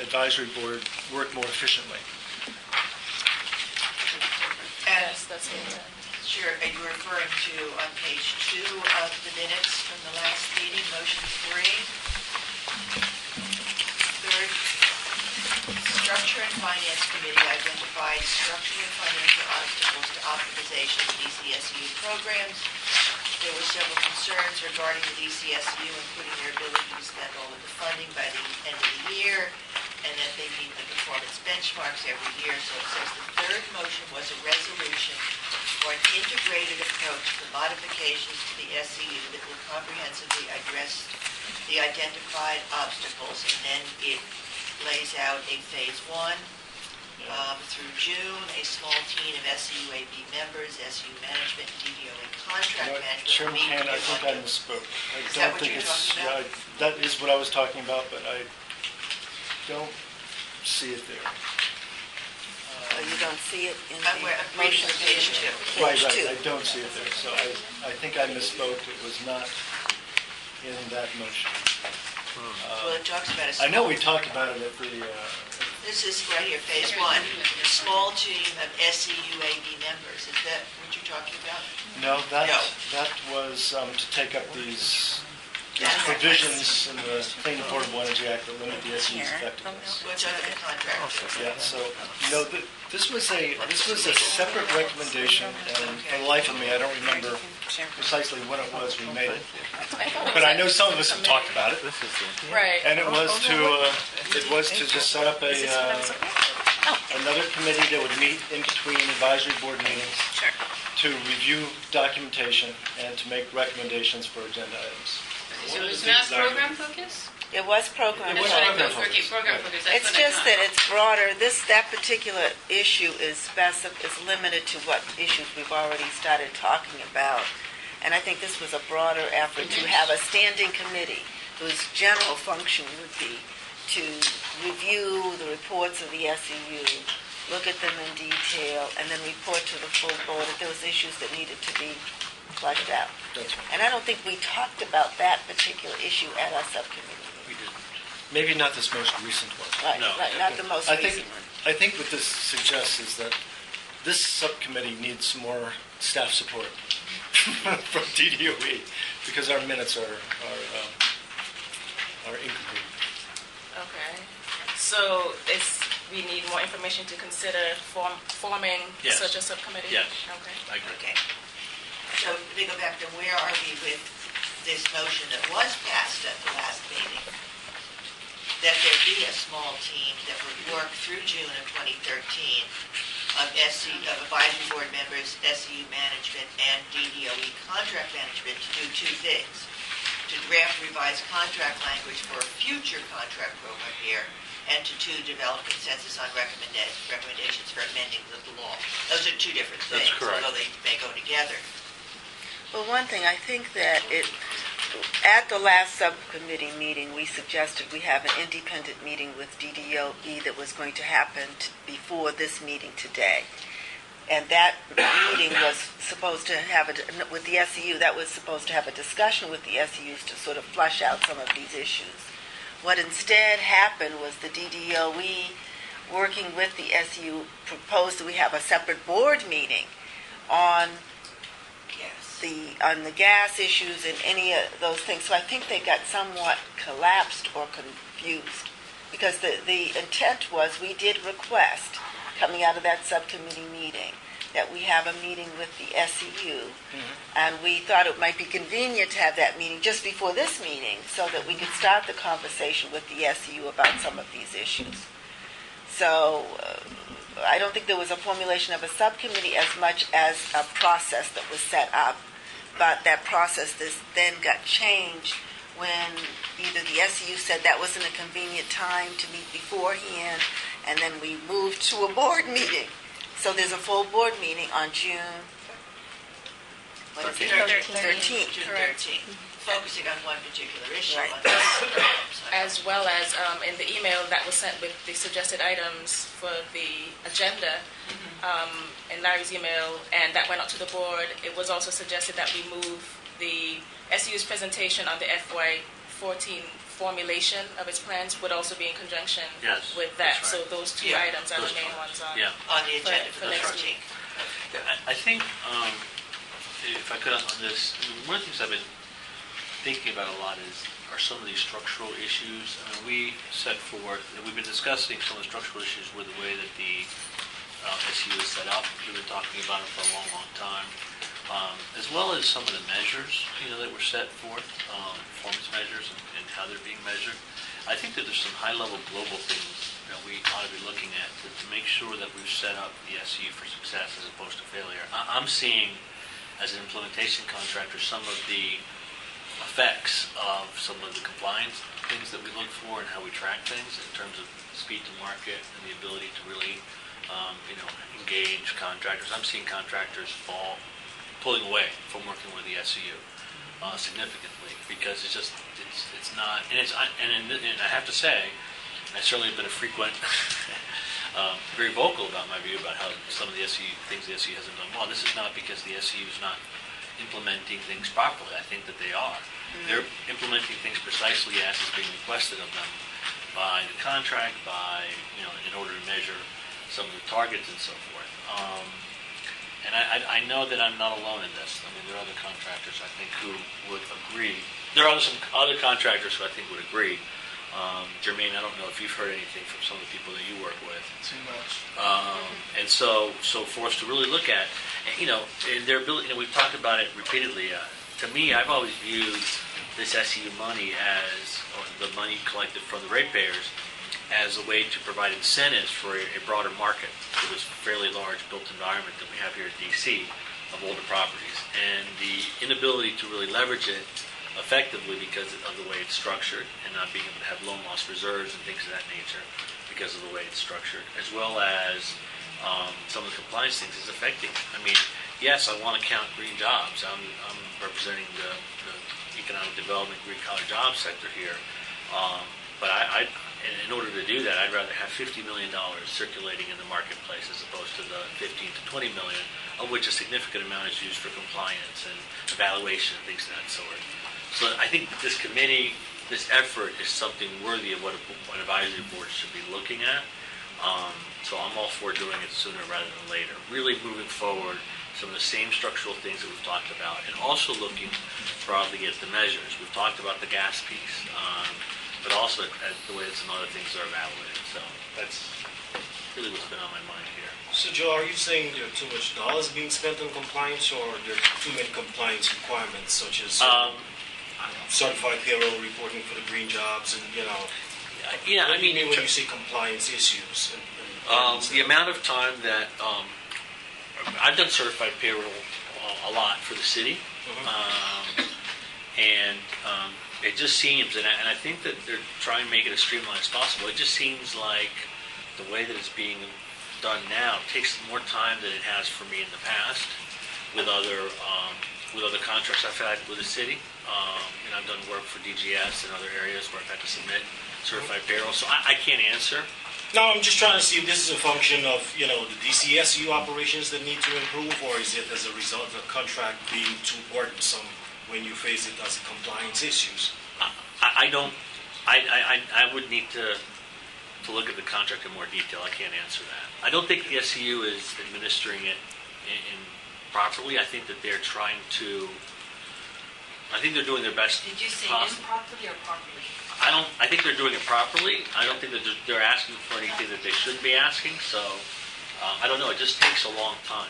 advisory board work more efficiently. Yes, that's it. Sure, and you're referring to on page 2 of the minutes from the last meeting, motion 3. Third, Structure and Finance Committee identified structural and financial obstacles to optimization of DCSU programs. There were several concerns regarding the DCSU, including their ability to spend all of the funding by the end of the year, and that they meet the performance benchmarks every year. So it says the third third motion was a resolution for an integrated approach for modifications to the SCU that will comprehensively address the identified obstacles, and then it lays out a phase one through June, a small team of SCUAB members, SU management, DDO, and contract management. Chairman meet Hand, I to think get I misspoke. I Is that don't what think you're it's. talking about? That is what I was talking about, but I don't see it there. You don't see it in I'm the reading motion. the page two. Right, Page two. I don't see it there, so I think I misspoke. It was not in that motion. Well, it talks about a I know we small, talked about it at the, this is right here, phase one, a small team of SCUAB members. Is that what you're talking about? no, No. that was to take up these That's right. provisions in the Clean and Portable Energy Act that limit the SU's effectiveness. Which under the contract. Yeah, so, no, this was a separate recommendation, and for the life of me, I don't remember precisely when it was we made it. But I know some of us have talked about it, Right. and it was to just set up another committee that would meet in between advisory board meetings to review documentation and to make recommendations for agenda items. So it's not program focus? It was program. It was focused. program focused. Okay, program focus, that's It's what I just thought. that it's broader. That particular issue is limited to what issues we've already started talking about. And I think this was a broader effort to have a standing committee whose general function would be to review the reports of the SEU, look at them in detail, and then report to the full board if there was issues that needed to be fleshed out. That's right. And I don't think we talked about that particular issue at our subcommittee meeting. We did. Maybe not this most recent one. Right, No. right, not the most I recent think, one. I think what this suggests is that this subcommittee needs more staff support from DDOE because our minutes are incomplete. Okay. So we need more information to consider forming Yes. such a subcommittee? Yes. Okay. I agree. Okay. So we go back to where are we with this motion that was passed at the last meeting? That there be a small team that would work through June of 2013 of advisory board members, SEU management, and DDOE contract management to do two things. To draft revised contract language for a future contract program year, and to develop consensus on recommendations for amending the law. Those are two different That's things, correct. although they may go together. Well, one thing, I think that at the last subcommittee meeting, we suggested we have an independent meeting with DDOE that was going to happen before this meeting today. And that meeting was supposed to have, with the SEU, that was supposed to have a discussion with the SEUs to sort of flush out some of these issues. What instead happened was the DDOE, working with the SEU, proposed that we have a separate board meeting on the gas issues and any of those things. So I think they got somewhat collapsed or confused because the intent was we did request, coming out of that subcommittee meeting, that we have a meeting with the SEU, and we thought it might be convenient to have that meeting just before this meeting so that we could start the conversation with the SEU about some of these issues. So I don't think there was a formulation of a subcommittee as much as a process that was set up, but that process then got changed when either the SEU said that wasn't a convenient time to meet beforehand, and then we moved to a board meeting. So there's a full board meeting on June 13th. June 13th, focusing on one particular issue. Right. On the programs. As well as in the email that was sent with the suggested items for the agenda, in Larry's email, and that went out to the board, it was also suggested that we move the SU's presentation on the FY14 formulation of its plans would also be in conjunction Yes, with that. that's right. So those two Yeah, items are those the main two. ones on. Yeah. On the agenda For for the next 13th. I think, if I could on this, one of the things I've been thinking about a lot are some of these structural issues. We set forth, and we've been discussing some of the structural issues with the way that the SU is set up. We've been talking about it for a long, long time, as well as some of the measures, that were set forth, performance measures and how they're being measured. I think that there's some high-level global things that we ought to be looking at to make sure that we've set up the SCU for success as opposed to failure. I'm seeing, as an implementation contractor, some of the effects of some of the compliance things that we look for and how we track things in terms of speed to market and the ability to really, engage contractors. I'm seeing contractors pulling away from working with the SCU significantly because it's not, and I have to say, I certainly have been a frequent, very vocal about my view about how some of the things the SCU hasn't done well. This is not because the SCU is not implementing things properly. I think that they are. They're implementing things precisely as is being requested of them by the contract, in order to measure some of the targets and so forth. And I know that I'm not alone in this. I mean, there are other contractors, I think, who would agree. There are some other contractors who I think would agree. Jermaine, I don't know if you've heard anything from some of the people that you work with. Too much. And so for us to really look at, and their ability, we've talked about it repeatedly. To me, I've always viewed this SCU money or the money collected from the ratepayers, as a way to provide incentives for a broader market for this fairly large built environment that we have here at DC of older properties. And the inability to really leverage it effectively because of the way it's structured and not being able to have loan loss reserves and things of that nature because of the way it's structured, as well as some of the compliance things is affecting. I mean, yes, I want to count green jobs. I'm representing the economic development green collar jobs sector here. But in order to do that, I'd rather have $50 million circulating in the marketplace as opposed to the 15 to 20 million, of which a significant amount is used for compliance and evaluation and things of that sort. So I think this committee, this effort is something worthy of what an advisory board should be looking at. So I'm all for doing it sooner rather than later. Really moving forward some of the same structural things that we've talked about, and also looking broadly at the measures. We've talked about the gas piece. But also at the way that some other things are evaluated. So that's really what's been on my mind here. So, Joe, are you saying there are too much dollars being spent on compliance, or there are too many compliance requirements, such as certified payroll reporting for the green jobs, and Yeah, what do you mean when you say compliance issues? The amount of time that I've done certified payroll a lot for the city, it just seems, and I think that they're trying to make it as streamlined as possible. It just seems like the way that it's being done now takes more time than it has for me in the past with other contracts I've had with the city. I've done work for DGS and other areas where I've had to submit certified payroll. So I can't answer. No, I'm just trying to see if this is a function of the DCSU operations that need to improve, or is it as a result of the contract being too burdensome when you face it as compliance issues? I would need to look at the contract in more detail. I can't answer that. I don't think the SCU is administering it in properly. I think that they're trying to. I think they're doing their best. Did you say possible. improperly or properly? I think they're doing it properly. I don't think that they're asking for anything that they shouldn't be asking. So I don't know. It just takes a long time.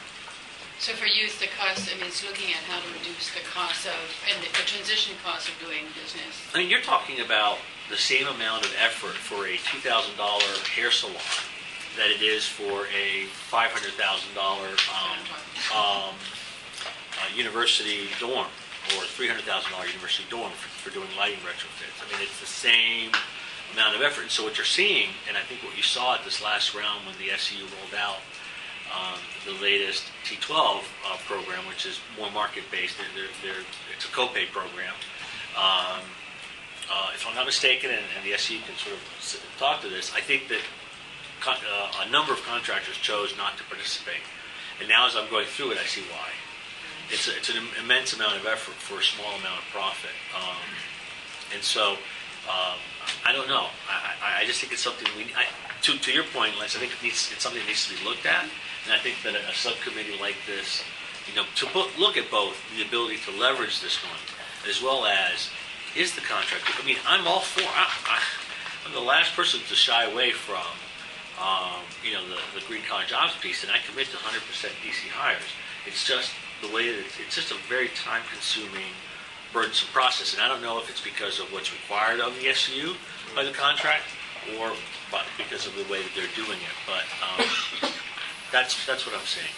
So for you, the cost, it's looking at how to reduce the cost of, and the transition cost of doing business. I mean, you're talking about the same amount of effort for a $2,000 hair salon that it is for a $500,000 university dorm or $300,000 university dorm for doing lighting retrofits. I mean, it's the same amount of effort. And so what you're seeing, and I think what you saw at this last round when the SCU rolled out the latest T12 program, which is more market-based. It's a copay program. If I'm not mistaken, and the SCU can sort of talk to this, I think that a number of contractors chose not to participate. And now as I'm going through it, I see why. It's an immense amount of effort for a small amount of profit. And so, I don't know. I just think it's something to your point, Les, I think it's something that needs to be looked at. And I think that a subcommittee like this, to look at both the ability to leverage this one, as well as is the contract. I mean, I'm all for. I'm the last person to shy away from, the green collar jobs piece, and I commit to 100% DC hires. It's just the way that it's just a very time-consuming, burdensome process, and I don't know if it's because of what's required of the SCU by the contract, or but because of the way that they're doing it. But that's what I'm saying.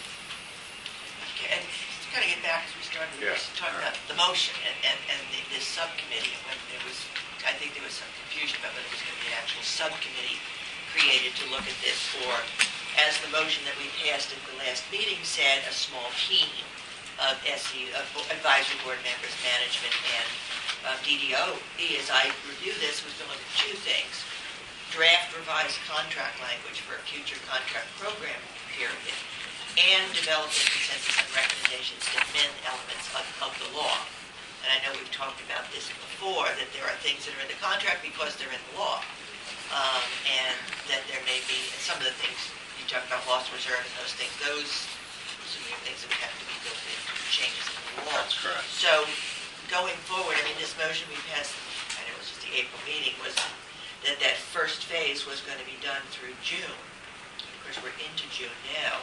Okay, and to kind of get back, as we started, we were talking about the motion and this subcommittee, and when there was, I think there was some confusion about whether there was going to be an actual subcommittee created to look at this, or, as the motion that we passed at the last meeting said, a small team of advisory board members, management, and DDOE. As I review this, was going to look at two things: draft revised contract language for a future contract program period, and develop a consensus and recommendations to amend elements of the law. And I know we've talked about this before, that there are things that are in the contract because they're in the law, and that there may be some of the things you talk about, loss reserve and those things. Those are things that would have to be built into changes in the law. That's correct. So going forward, I mean, this motion we passed, and it was just the April meeting, was that first phase was going to be done through June. Of course, we're into June now.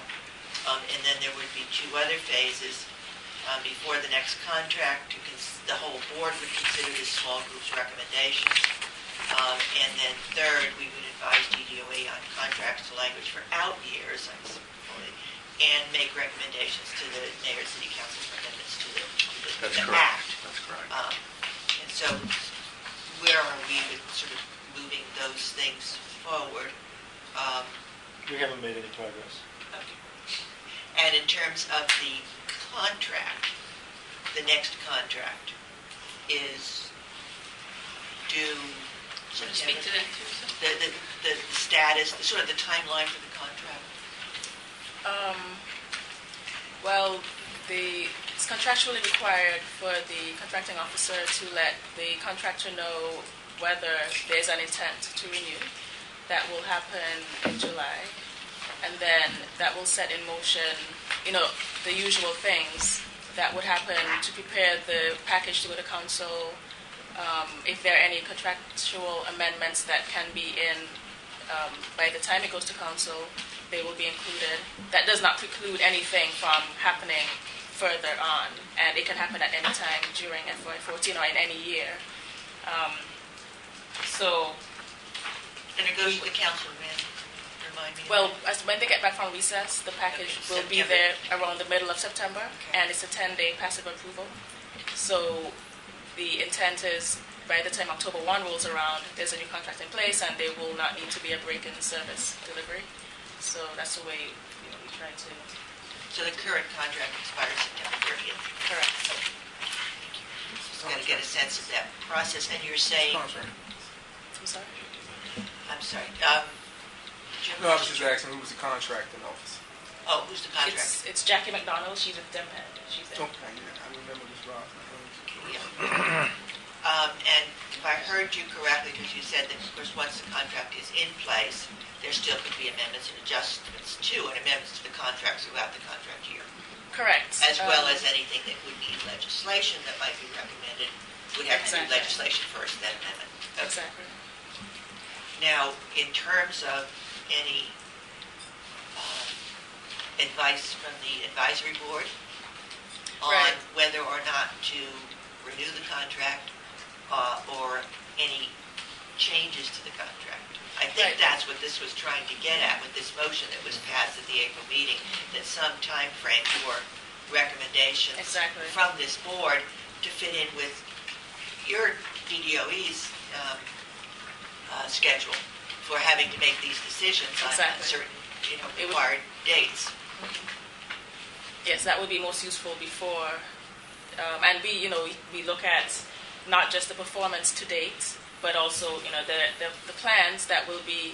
And then there would be two other phases before the next contract. The whole board would consider this small group's recommendations. And then third, we would advise DDOE on contracts to language for out years, and make recommendations to the mayor, city council for amendments to the act. That's correct. And so where are we with sort of moving those things forward? We haven't made any progress. Okay. And in terms of the contract, the next contract is due. So to speak to that too, sir? The status, sort of the timeline for the contract. Well, it's contractually required for the contracting officer to let the contractor know whether there's an intent to renew. That will happen in July. And then that will set in motion, the usual things that would happen to prepare the package to go to council. If there are any contractual amendments that can be in by the time it goes to council, they will be included. That does not preclude anything from happening further on, and it can happen at any time during FY14 or in any year. And it goes to the council, remind me. Well, when they get back from recess, the package will be there around the middle of September, and it's a 10-day passive approval. So the intent is, by the time October 1 rolls around, there's a new contract in place, and there will not need to be a break in service delivery. So that's the way we try to. So the current contract expires September 30th. Correct. Okay. Just got to get a sense of that process. And you're saying. I'm sorry. I'm sorry. No, I was just asking who was the contracting officer. Oh, who's the contractor? It's Jackie McDonald. She's with DEMHED. She's there. Okay, yeah, I remember this Rob. Yeah. And if I heard you correctly, because you said that, of course, once the contract is in place, there still could be amendments and adjustments to and amendments to the contract throughout the contract year. Correct. As well as anything that would need legislation that might be recommended would have to do legislation first, then amendment. Okay. Exactly. Now, in terms of any advice from the advisory board on whether or not to renew the contract or any changes to the contract. I think that's what this was trying to get at with this motion that was passed at the April meeting, that some time frame for recommendations from this board to fit in with your DDOE's schedule for having to make these decisions on certain required dates. Yes, that would be most useful before, and we look at not just the performance to date, but also the plans that will be.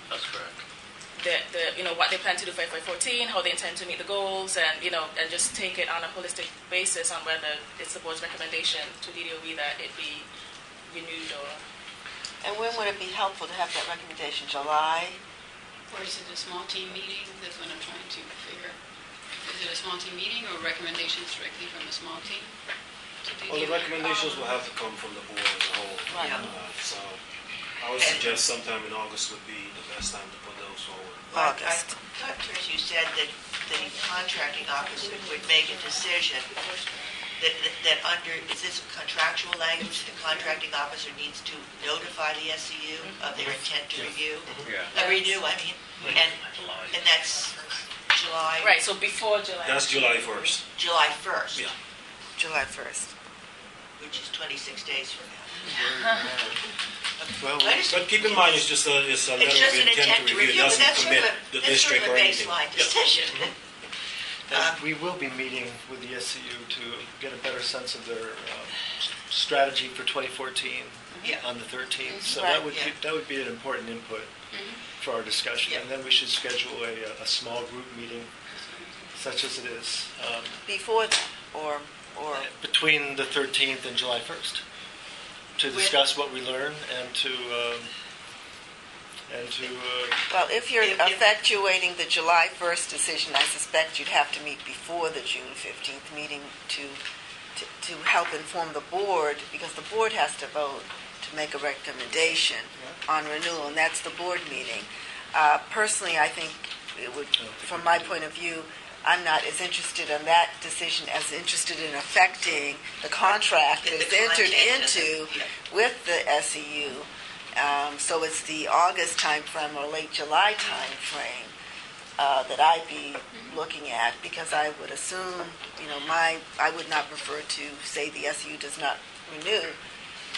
That's correct. What they plan to do for FY14, how they intend to meet the goals, and and just take it on a holistic basis on whether it's the board's recommendation to DDOE that it be renewed or. And when would it be helpful to have that recommendation? July? Or is it a small team meeting? That's what I'm trying to figure. Is it a small team meeting or recommendations directly from the small team? Well, the recommendations will have to come from the board as a whole. Right. So I would suggest sometime in August would be the best time to put those forward. August. I thought, Trish, you said that the contracting officer would make a decision that under, is this contractual language, the contracting officer needs to notify the SEU of their intent to review? Yeah. Renew, I mean, and that's July? Right, so before July. That's July 1st. July 1st? Yeah. July 1st. Which is 26 days from now. Well, But keep in mind, it's just a letter It's of just an intent to review. It but doesn't that's sort commit of the a, that's sort district of or a anything. baseline Yeah. decision. and we will be meeting with the SCU to get a better sense of their strategy for 2014 Yeah. on the 13th. So Right, that would be an important input for our discussion. Yeah. And then we should schedule a small group meeting, such as it is, Before that, or between the 13th and July 1st, to discuss what we learn and to well, if you're If- effectuating the July 1st decision, I suspect you'd have to meet before the June 15th meeting to help inform the board, because the board has to vote to make a recommendation on renewal, and that's the board meeting. Personally, I think it would, from my point of view, I'm not as interested in that decision as interested in affecting the contract The that's entered content into of it, yeah. with the SEU. So it's the August timeframe or late July timeframe that I'd be looking at, because I would assume, I would not prefer to say the SEU does not renew,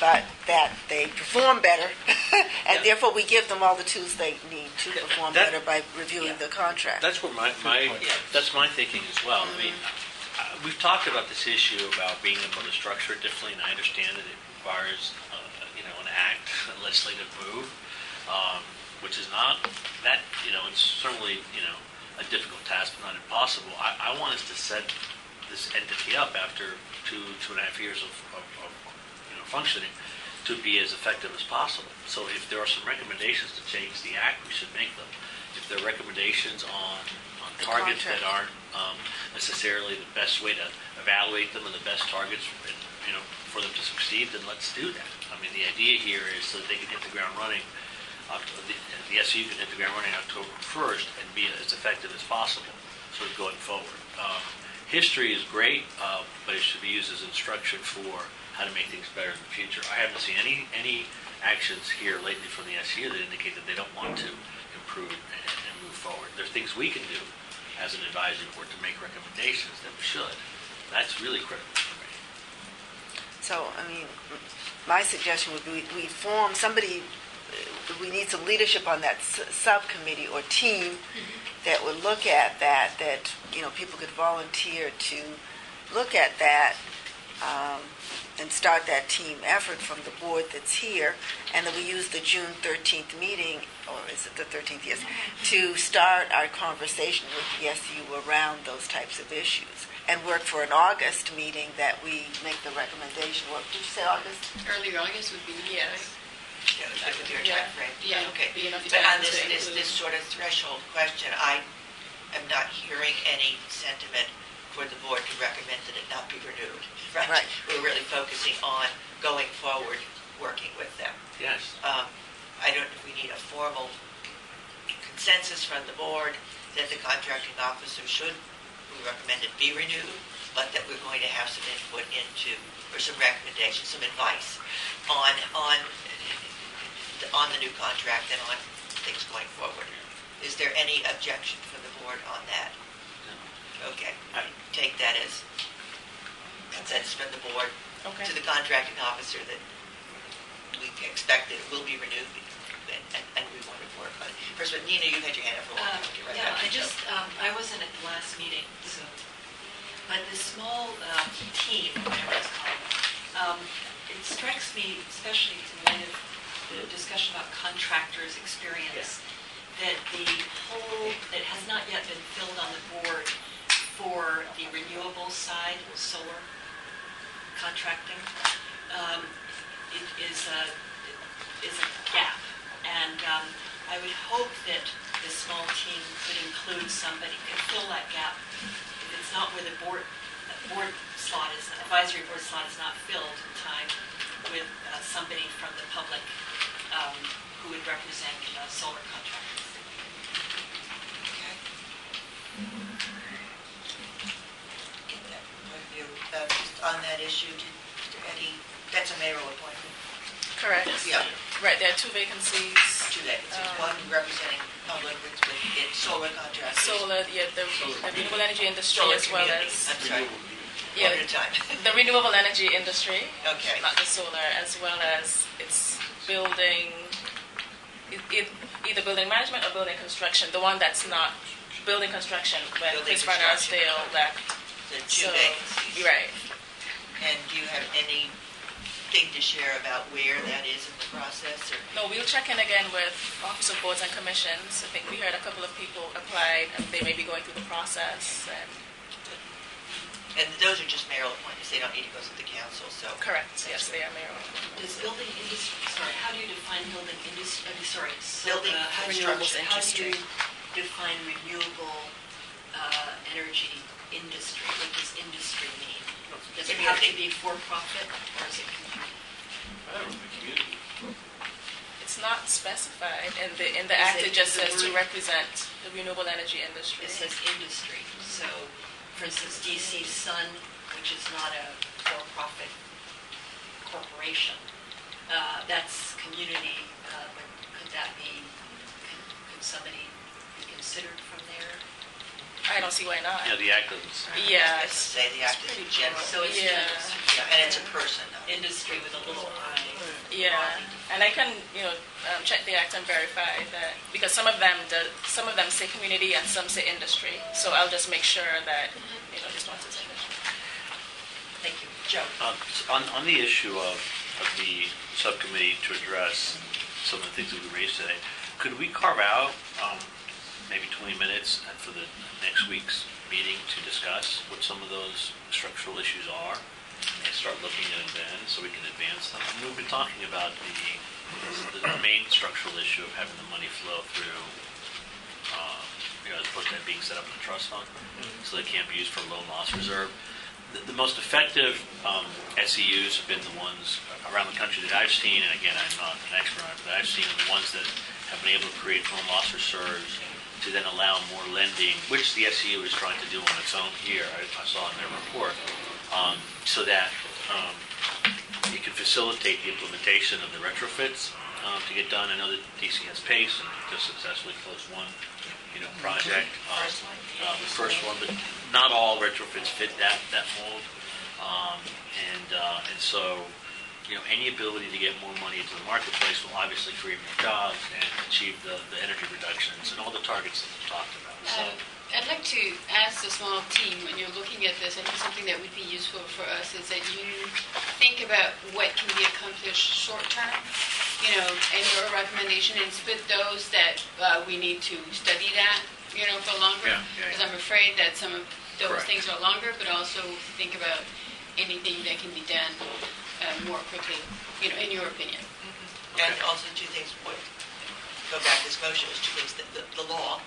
but that they perform better, and therefore we give them all the tools they need to perform That- better by reviewing the contract. That's where that's my thinking as well. I mean, we've talked about this issue about being able to structure it differently, and I understand that it requires, an act, a legislative move, which is not that, it's certainly, a difficult task, but not impossible. I want us to set this entity up after two and a half years of functioning to be as effective as possible. So if there are some recommendations to change the act, we should make them. If there are recommendations on targets that aren't necessarily the best way to evaluate them and the best targets, for them to succeed, then let's do that. I mean, the idea here is so that they can hit the ground running, the SU can hit the ground running October 1st and be as effective as possible, sort of going forward. History is great, but it should be used as instruction for how to make things better in the future. I haven't seen any actions here lately from the SU that indicate that they don't want to improve and move forward. There's things we can do as an advisory board to make recommendations that we should. That's really critical for me. So, my suggestion would be we form somebody, we need some leadership on that subcommittee or team that would look at that, people could volunteer to look at that and start that team effort from the board that's here, and that we use the June 13th meeting, or is it the 13th, yes, to start our conversation with the SU around those types of issues, and work for an August meeting that we make the recommendation. What did you say, August? Early August would be nice. Yeah, that would be our timeframe. Yeah. Okay. Be enough But time on to this include- sort of threshold question, I am not hearing any sentiment for the board to recommend that it not be renewed. Right. We're really focusing on going forward, working with them. Yes. I don't know if we need a formal consensus from the board that the contracting officer should, we recommend it be renewed, but that we're going to have some input into, or some recommendations, some advice on the new contract and on things going forward. Is there any objection from the board on that? Okay, I take that as consensus from the board to the contracting officer that we expect that it will be renewed, and we want to work on it. First, but Nina, you've had your hand up for a while. Okay, right Yeah, back to you. I wasn't at the last meeting, so, but the small team, whatever it's called, it strikes me, especially in light of the discussion about contractors' experience, that the hole that has not yet been filled on the board for the renewable side of solar contracting, it is a gap. And I would hope that the small team could include somebody, could fill that gap. If it's not where the board slot is, advisory board slot is not filled in time, with somebody from the public who would represent solar contractors. Okay. Get that point of view. Just on that issue? That's a mayoral appointment. Correct. Yeah. Right, there are two vacancies. Two vacancies, one representing public with solar contractors. Solar, the renewable energy industry Solar as well community. as... I'm sorry. Yeah, One at a time. the renewable energy industry, Okay. not the solar, as well as it's building, either building management or building construction. The one that's not building construction, when Building Chris Van construction. Arsdale left. The two vacancies. Right. And do you have anything to share about where that is in the process? Or? No, we'll check in again with Office of Boards and Commissions. I think we heard a couple of people applied, and they may be going through the process. And those are just mayoral appointments. They don't need to go through the council. So correct. Yes, they are mayoral. Does building industry, how do you define building industry, Building renewables construction. How do you define renewable energy industry? What does industry mean? Does it have to be for-profit or is it community? I don't know, community. It's not specified in the Is act. it It just the says to word- represent the renewable energy industry. It says industry. So, for instance, DC Sun, which is not a for-profit corporation, that's community, but could that be, could somebody be considered from there? I don't see why not. Yeah, the act doesn't say. Yeah, Let's say the act is general. So it's Yeah. industry. Yeah, and it's a person. Industry with a little I. yeah, and I can check the act and verify that because some of them say community and some say industry. So I'll just make sure that this one says industry. Thank you. Joe. On the issue of the subcommittee to address some of the things that we raised today, could we carve out maybe 20 minutes for the next week's meeting to discuss what some of those structural issues are and start looking at them then so we can advance them? I mean, we've been talking about the main structural issue of having the money flow through, as opposed to that being set up in a trust fund, so they can't be used for loan loss reserve. The most effective SEUs have been the ones around the country that I've seen, and again, I'm not an expert on it, but I've seen the ones that have been able to create loan loss reserves to then allow more lending, which the SEU is trying to do on its own here, I saw in their report, so that it can facilitate the implementation of the retrofits to get done. I know that DC has PACE and just successfully closed one project, the first one, but not all retrofits fit that mold, and so any ability to get more money into the marketplace will obviously create more jobs and achieve the energy reductions and all the targets that we talked about. So, I'd like to ask the small team, when you're looking at this, I think something that would be useful for us is that you think about what can be accomplished short-term, and your recommendation, and split those that we need to study that, for longer. Because I'm afraid that some of those Correct. things are longer, but also think about anything that can be done more quickly, in your opinion. And also two things, go back to this motion, is two things, the law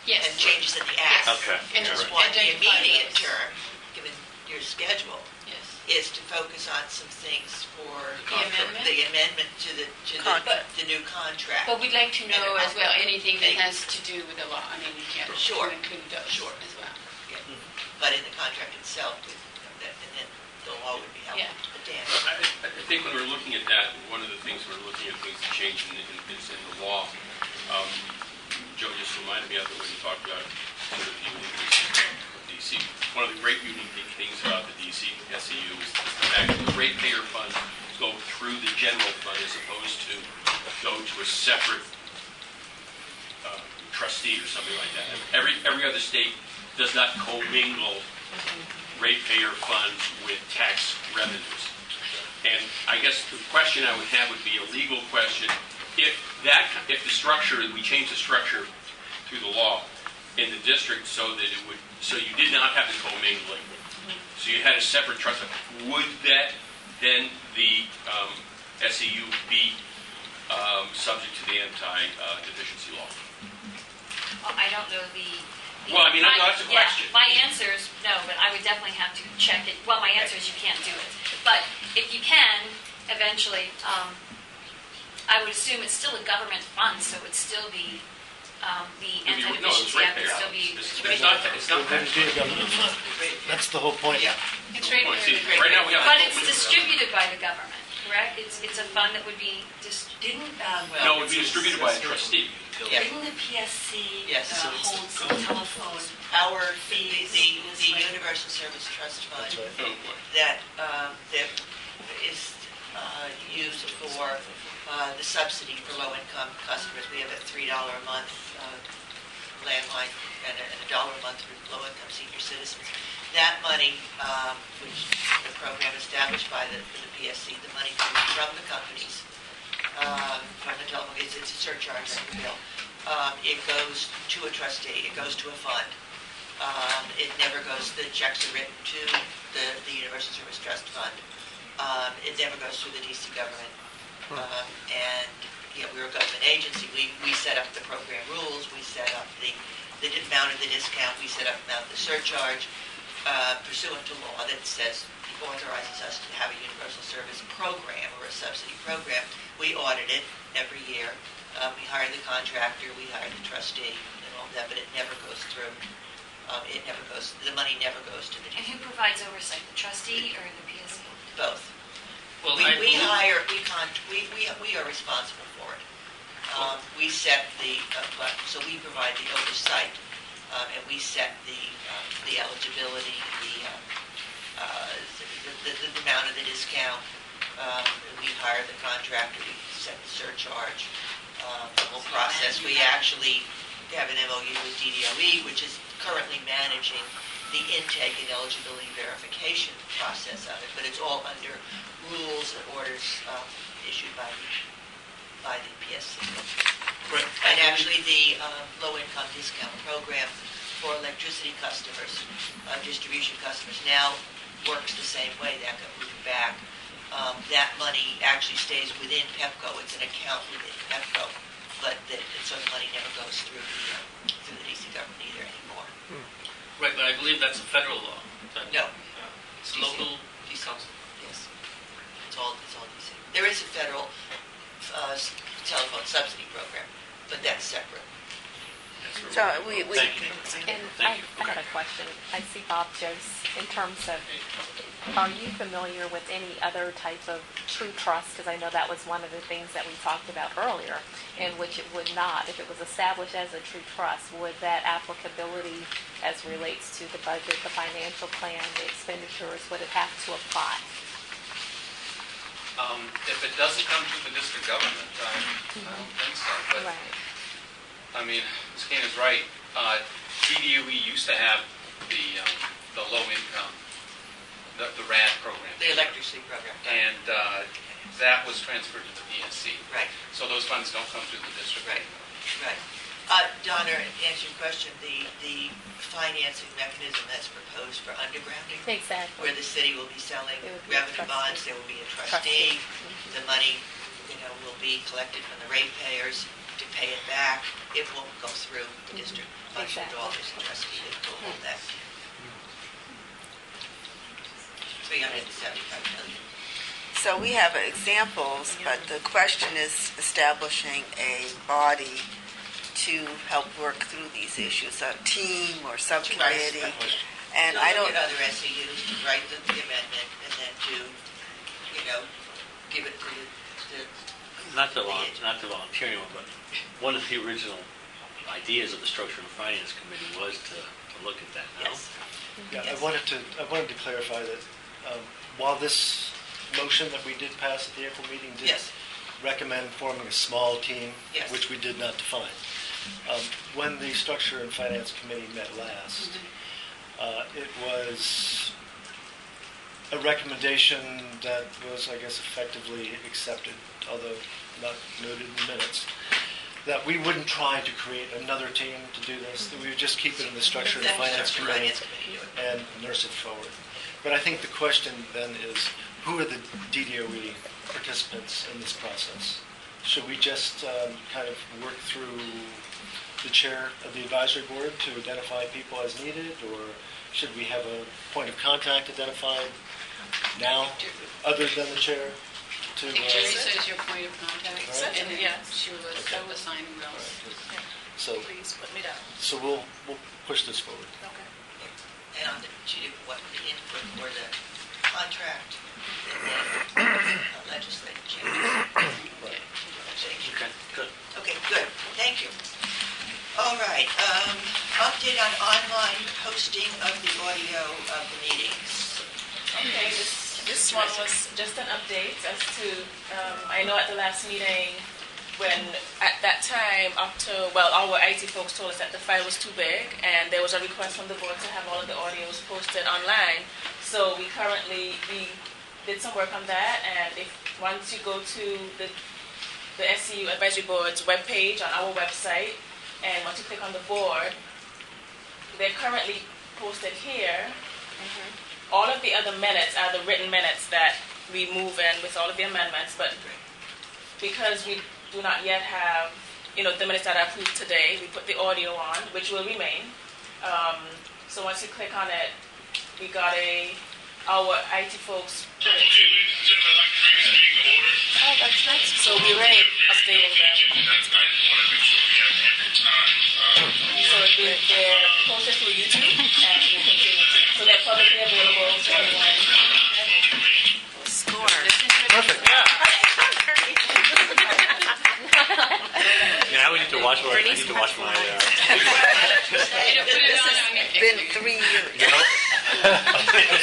Yes. and changes in the act. Okay. And Just just one, the identify immediate those. term, given your schedule, Yes. is to focus on some things for amendment? the amendment to the new contract. But we'd like to know as well anything that Things. has to do with the law. I mean, we can't Sure. include those Sure. as well. Yeah. But in the contract itself, and then the law would be helpful. Yeah. But Dan, I think when we're looking at that, one of the things we're looking at things to change is in the law. Joe just reminded me of it when you talked about sort of the uniqueness of DC. One of the great unique things about the DC SEU is the fact that the ratepayer funds go through the general fund as opposed to go to a separate trustee or something like that. Every other state does not commingle ratepayer funds with tax revenues. And I guess the question I would have would be a legal question. If the structure, we change the structure through the law in the district so you did not have the commingling, so you had a separate trust fund, would that then the SEU be subject to the anti-deficiency law? Well, I don't know the... Well, I mean, that's a question. Yeah, my answer is no, but I would definitely have to check it. Well, my answer is you can't do it. But if you can, eventually, I would assume it's still a government fund, so it would still be the No, it was Anti-Deficiency Act would still be. It's not Wouldn't be a government fund. That's the whole point. It's right Well, see, there. right now we have. But it's distributed by the government, correct? It's a fund that would be Didn't, No, it would be distributed by a trustee. didn't the PSC Yes. hold some telephone Our, fees? the Universal Service Trust Fund That's right. Oh, boy. that is used for the subsidy for low-income customers. We have a $3 a month landline and a $1 a month for low-income senior citizens. That money, which the program established by the PSC, the money comes from the companies, from the telephone, it's a surcharge on the bill. It goes to a trustee, it goes to a fund. It never goes, the checks are written to the Universal Service Trust Fund. It never goes through the DC government. And, we're a government agency. We set up the program rules, we set up the amount of the discount, we set up the amount of the surcharge pursuant to law that authorizes us to have a universal service program or a subsidy program. We audit it every year. We hire the contractor, we hire the trustee, and all that, but it never goes through. The money never goes to the And who provides oversight, the trustee or the PSC? both. Well, We I believe- we are responsible for it. We set so we provide the oversight, and we set the eligibility, the amount of the discount. We hire the contractor, we set the surcharge, the whole process. We actually have an MOU with DDOE, which is currently managing the intake and eligibility verification process of it, but it's all under rules and orders issued by the PSC. Right. And actually, the low-income discount program for electricity customers, distribution customers, now works the same way. That got moved back. That money actually stays within PEPCO. It's an account within PEPCO, but so the money never goes through the DC government either anymore. Right, but I believe that's a federal law. No. It's local DC. Yes. It's all DC. There is a federal telephone subsidy program, but that's separate. So we And I had a question. I see Bob Jose, in terms of, are you familiar with any other type of true trust? Because I know that was one of the things that we talked about earlier, in which it would not, if it was established as a true trust, would that applicability as relates to the budget, the financial plan, the expenditures, would it have to apply? If it doesn't come through the district government, I don't think so. But, Right. I mean, Ms. Kane is right. DDOE used to have the low income, the RAD program. The electricity program. And that was transferred to the PSC. Right. So those funds don't come through the district. Right. Right. Donna, to answer your question, the financing mechanism that's proposed for undergrounding, Exactly. where the city will be selling It would be a revenue trustee. bonds, there will be a trustee. Mhm. The money, will be collected from the ratepayers to pay it back. It won't go through the district budget at all. There's a trustee that will hold that. $375 million. So we have examples, but the question is establishing a body to help work through these issues, a team or subcommittee. And I don't. Look at other SEUs to write the amendment and then to, give it to the. Not the volunteering one, but one of the original ideas of the Structure and Finance Committee was to look at that, no? Yes. Yeah, Yes. I wanted to clarify that while this motion that we did pass at the April meeting did Yes. recommend forming a small team, Yes. which we did not define, when the Structure and Finance Committee met last, it was a recommendation that was, I guess, effectively accepted, although not noted in the minutes, that we wouldn't try to create another team to do this, that we would just keep it in the Structure and Finance Committee and nurse it forward. But I think the question then is, who are the DDOE participants in this process? Should we just kind of work through the chair of the advisory board to identify people as needed, or should we have a point of contact identified now, other than the chair? I think Teresa is your point of contact, All right. and then Yes. she was assigning those. So, Please put me down. so we'll push this forward. Okay. And what the input for the contract and then legislative changes. Okay, good. Okay, good, thank you. All right, update on online posting of the audio of the meetings. Okay, this one was just an update as to, I know at the last meeting, when at that time, our IT folks told us that the file was too big, and there was a request from the board to have all of the audios posted online. So we did some work on that, and once you go to the SCU Advisory Board's webpage on our website, and once you click on the board, they're currently posted here. All of the other minutes are the written minutes that we move in with all of the amendments, but because we do not yet have, the minutes that are approved today, we put the audio on, which will remain. So once you click on it, we got our IT folks put it to. Oh, that's nice. So we're updating them. So they're posted through YouTube, and we'll continue to. So they're publicly available to anyone. Score. Perfect. Yeah, I need to watch my. It's been 3 years.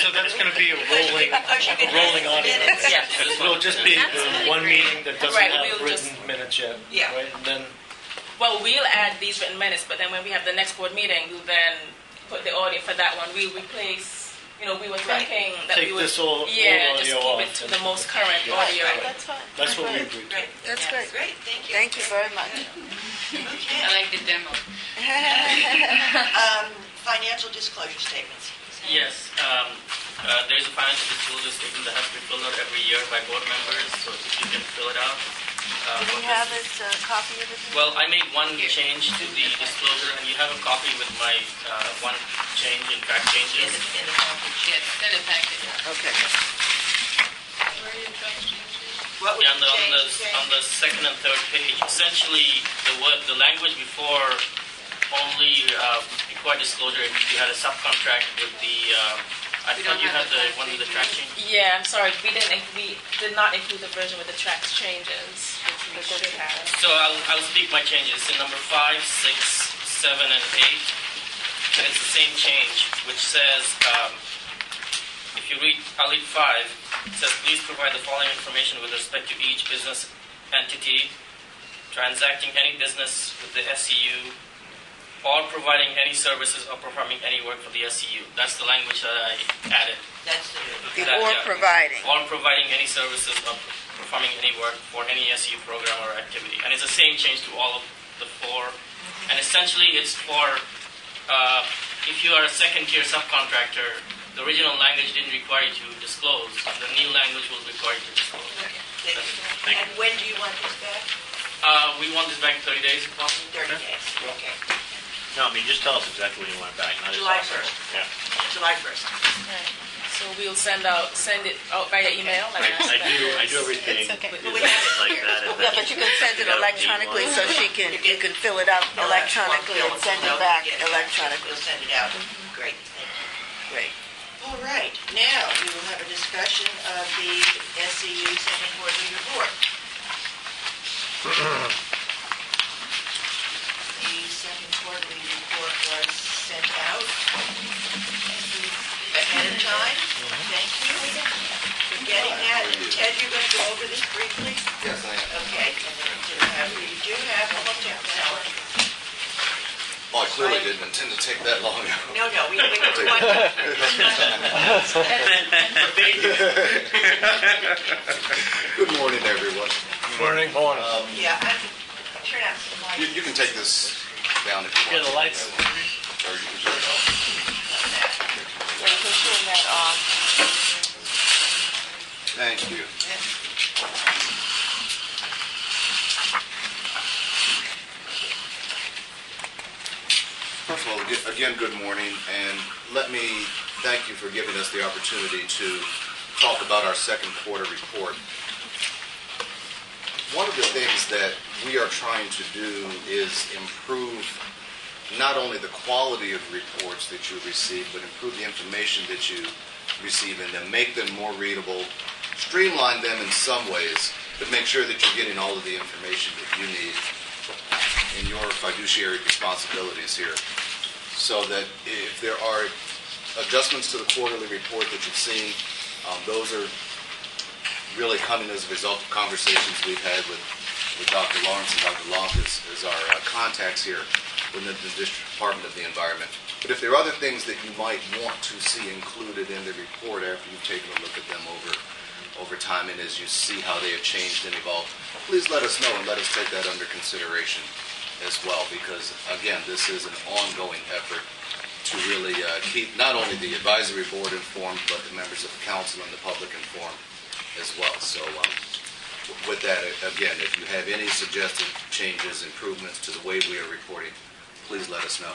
So that's going to be a rolling audience. It will just be one meeting that doesn't have written minutes yet, right? And then. Well, we'll add these written minutes, but then when we have the next board meeting, we'll then put the audio for that one. We'll replace, we were thinking that Take we would, this old just audio keep off it to the most current audio. That's fine. That's what we agreed to. That's great. Great, thank you. Thank you very much. Okay. I like the demo. Financial disclosure statements. Yes, there's a financial disclosure statement that has to be filled out every year by board members, so if you can fill it out. Do we have a copy of it? Well, I made one change to the disclosure, and you have a copy with my one change in fact changes. In the package. Yes, in the packet. Okay. Where are your fact changes? What would Yeah, you change? on the second and third page, essentially the language before only required disclosure if you had a subcontract with the. I thought you had the one with the track change. Yeah, I'm sorry, we did not include the version with the tracks changes, which we should have. So I'll speak my changes. In number 5, 6, 7, and 8, it's the same change, which says, if you read, I'll read 5, it says, please provide the following information with respect to each business entity transacting any business with the SCU or providing any services or performing any work for the SCU. That's the language that I added. That's the providing. Or providing any services or performing any work for any SCU program or activity. And it's the same change to all of the 4. And essentially it's for, if you are a second-tier subcontractor, the original language didn't require you to disclose. The new language will require you to disclose. And when do you want this back? We want this back in 30 days if possible. 30 days, okay. No, I mean, just tell us exactly when you want it back, not just. July 1st. Yeah. July 1st. Right. So we'll send it out via email. I do everything like that. Yeah, but you can send it electronically so you can fill it out electronically and send it back electronically. We'll send it out. Great, thank you. Great. All right, now we will have a discussion of the SCU second quarterly report. The second quarterly report was sent out ahead of time. Thank you for getting that. And Ted, you're going to go over this briefly? Yes, I am. Okay. You do have almost half an hour. Well, I clearly didn't intend to take that long. No, we Good morning, everyone. Morning. Yeah, turn out some lights. You can take this down if you want. Yeah, the lights. Or you can turn it off. Yeah, you can turn that off. Thank you. First of all, again, good morning, and let me thank you for giving us the opportunity to talk about our second quarter report. one of the things that we are trying to do is improve not only the quality of reports that you receive, but improve the information that you receive and then make them more readable, streamline them in some ways, but make sure that you're getting all of the information that you need in your fiduciary responsibilities here. So that if there are adjustments to the quarterly report that you've seen, those are really coming as a result of conversations we've had with Dr. Lawrence and Dr. Lonk as our contacts here within the District Department of the Environment. But if there are other things that you might want to see included in the report after you've taken a look at them over time and as you see how they have changed and evolved, please let us know and let us take that under consideration as well, because again, this is an ongoing effort to really keep not only the advisory board informed, but the members of the council and the public informed as well. So with that, again, if you have any suggested changes, improvements to the way we are reporting, please let us know.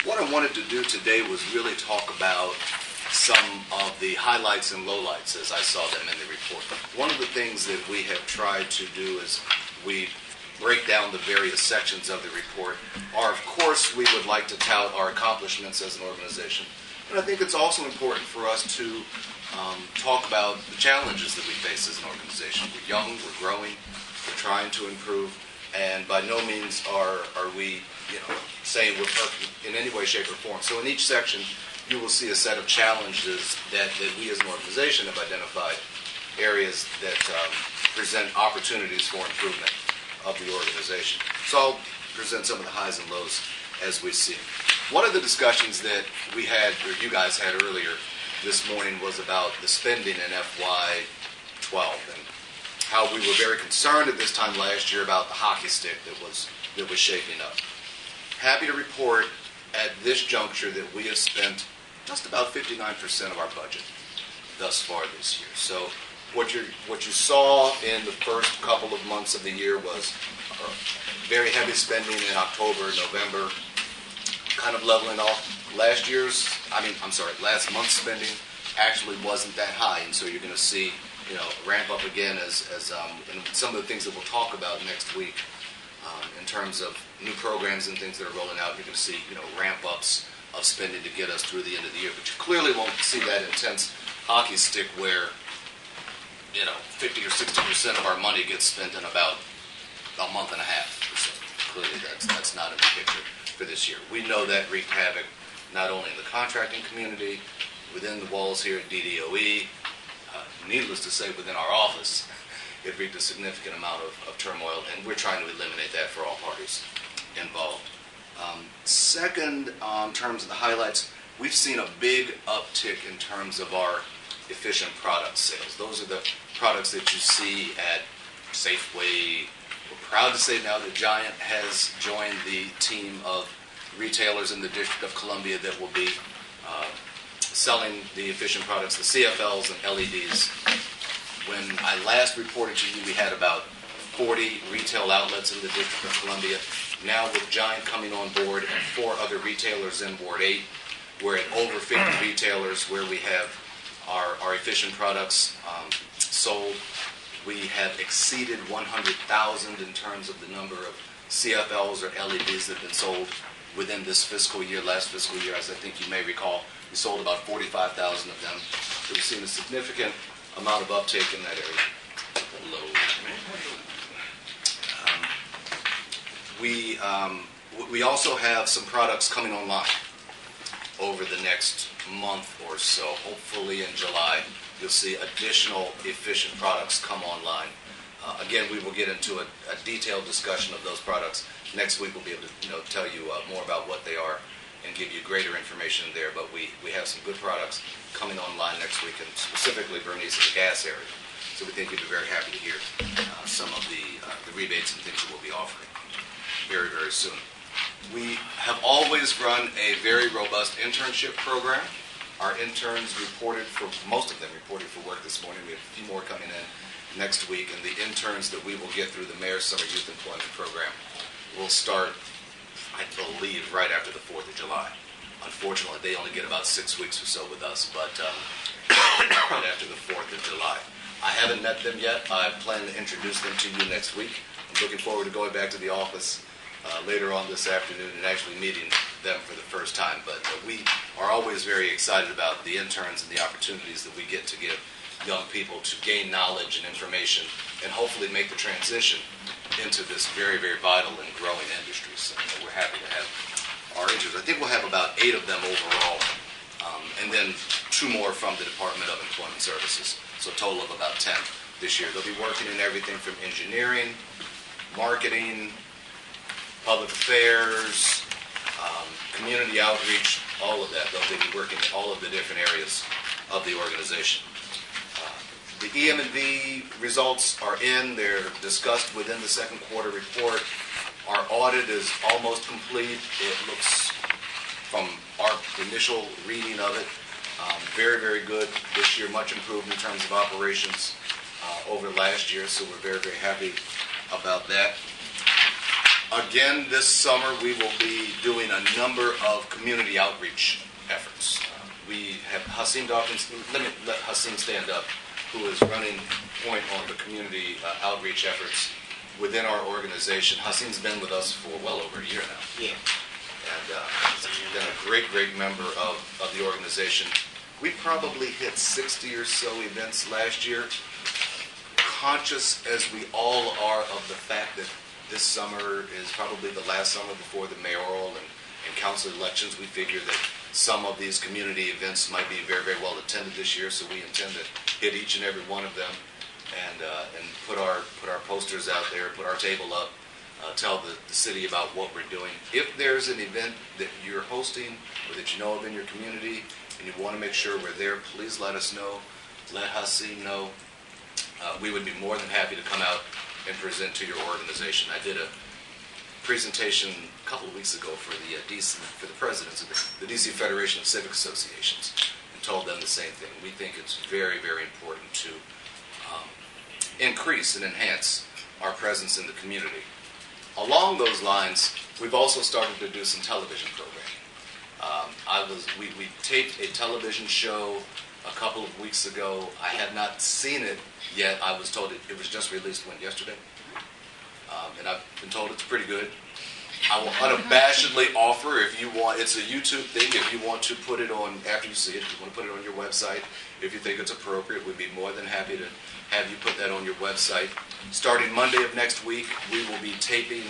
What I wanted to do today was really talk about some of the highlights and lowlights as I saw them in the report. One of the things that we have tried to do is we break down the various sections of the report are, of course, we would like to tout our accomplishments as an organization. But I think it's also important for us to talk about the challenges that we face as an organization. We're young, we're growing, we're trying to improve, and by no means are we saying we're perfect in any way, shape, or form. So in each section, you will see a set of challenges that we as an organization have identified, areas that present opportunities for improvement of the organization. So I'll present some of the highs and lows as we see. One of the discussions that we had, or you guys had earlier this morning, was about the spending in FY12 and how we were very concerned at this time last year about the hockey stick that was shaping up. Happy to report at this juncture that we have spent just about 59% of our budget thus far this year. So what you saw in the first couple of months of the year was very heavy spending in October, November, kind of leveling off. Last month's spending actually wasn't that high, and so you're going to see, ramp up again as and some of the things that we'll talk about next week in terms of new programs and things that are rolling out. You're going to see, ramp ups of spending to get us through the end of the year, but you clearly won't see that intense hockey stick where 50 or 60% of our money gets spent in about a month and a half. So clearly that's not in the picture for this year. We know that wreaked havoc not only in the contracting community, within the walls here at DDOE, needless to say within our office, it wreaked a significant amount of turmoil, and we're trying to eliminate that for all parties involved. Second, in terms of the highlights, we've seen a big uptick in terms of our efficient product sales. Those are the products that you see at Safeway. We're proud to say now that Giant has joined the team of retailers in the District of Columbia that will be selling the efficient products, the CFLs and LEDs. When I last reported to you, we had about 40 retail outlets in the District of Columbia. Now with Giant coming on board and 4 other retailers in Ward 8, we're at over 50 retailers where we have our efficient products sold. We have exceeded 100,000 in terms of the number of CFLs or LEDs that have been sold within this fiscal year. Last fiscal year, as I think you may recall, we sold about 45,000 of them. So we've seen a significant amount of uptake in that area. We also have some products coming online over the next month or so. Hopefully in July, you'll see additional efficient products come online. Again, we will get into a detailed discussion of those products. Next week, we'll be able to tell you more about what they are and give you greater information there. But we have some good products coming online next week, and specifically, Bernice, in the gas area. So we think you'll be very happy to hear some of the rebates and things that we'll be offering very, very soon. We have always run a very robust internship program. Our interns most of them reported for work this morning. We have a few more coming in next week, and the interns that we will get through the Mayor's Summer Youth Employment Program will start, I believe, right after the 4th of July. Unfortunately, they only get about 6 weeks or so with us, but right after the 4th of July. I haven't met them yet. I plan to introduce them to you next week. I'm looking forward to going back to the office later on this afternoon and actually meeting them for the first time. But we are always very excited about the interns and the opportunities that we get to give young people to gain knowledge and information and hopefully make the transition into this very, very vital and growing industry. So we're happy to have our interns. I think we'll have about 8 of them overall, and then 2 more from the Department of Employment Services. So a total of about 10 this year. They'll be working in everything from engineering, marketing, public affairs, community outreach, all of that. They'll be working in all of the different areas of the organization. The EM&V results are in. They're discussed within the second quarter report. Our audit is almost complete. It looks, from our initial reading of it, very, very good this year, much improved in terms of operations over last year, so we're very, very happy about that. Again, this summer we will be doing a number of community outreach efforts. We have Hasim Dawkins. Let Hasim stand up, who is running point on the community outreach efforts within our organization. Hasim's been with us for well over a year now. Yeah. And he's been a great, great member of the organization. We probably hit 60 or so events last year. Conscious as we all are of the fact that this summer is probably the last summer before the mayoral and council elections, we figure that some of these community events might be very, very well attended this year, so we intend to hit each and every one of them and put our posters out there, put our table up, tell the city about what we're doing. If there's an event that you're hosting or that you know of in your community and you want to make sure we're there, please let us know. Let Hasim know. We would be more than happy to come out and present to your organization. I did a presentation a couple of weeks ago for the presidents of the DC Federation of Civic Associations and told them the same thing. We think it's very, very important to increase and enhance our presence in the community. Along those lines, we've also started to do some television programming. We taped a television show a couple of weeks ago. I have not seen it yet. I was told it was just released yesterday. And I've been told it's pretty good. I will unabashedly offer, if you want, it's a YouTube thing, if you want to put it on, after you see it, if you want to put it on your website, if you think it's appropriate, we'd be more than happy to have you put that on your website. Starting Monday of next week, we will be taping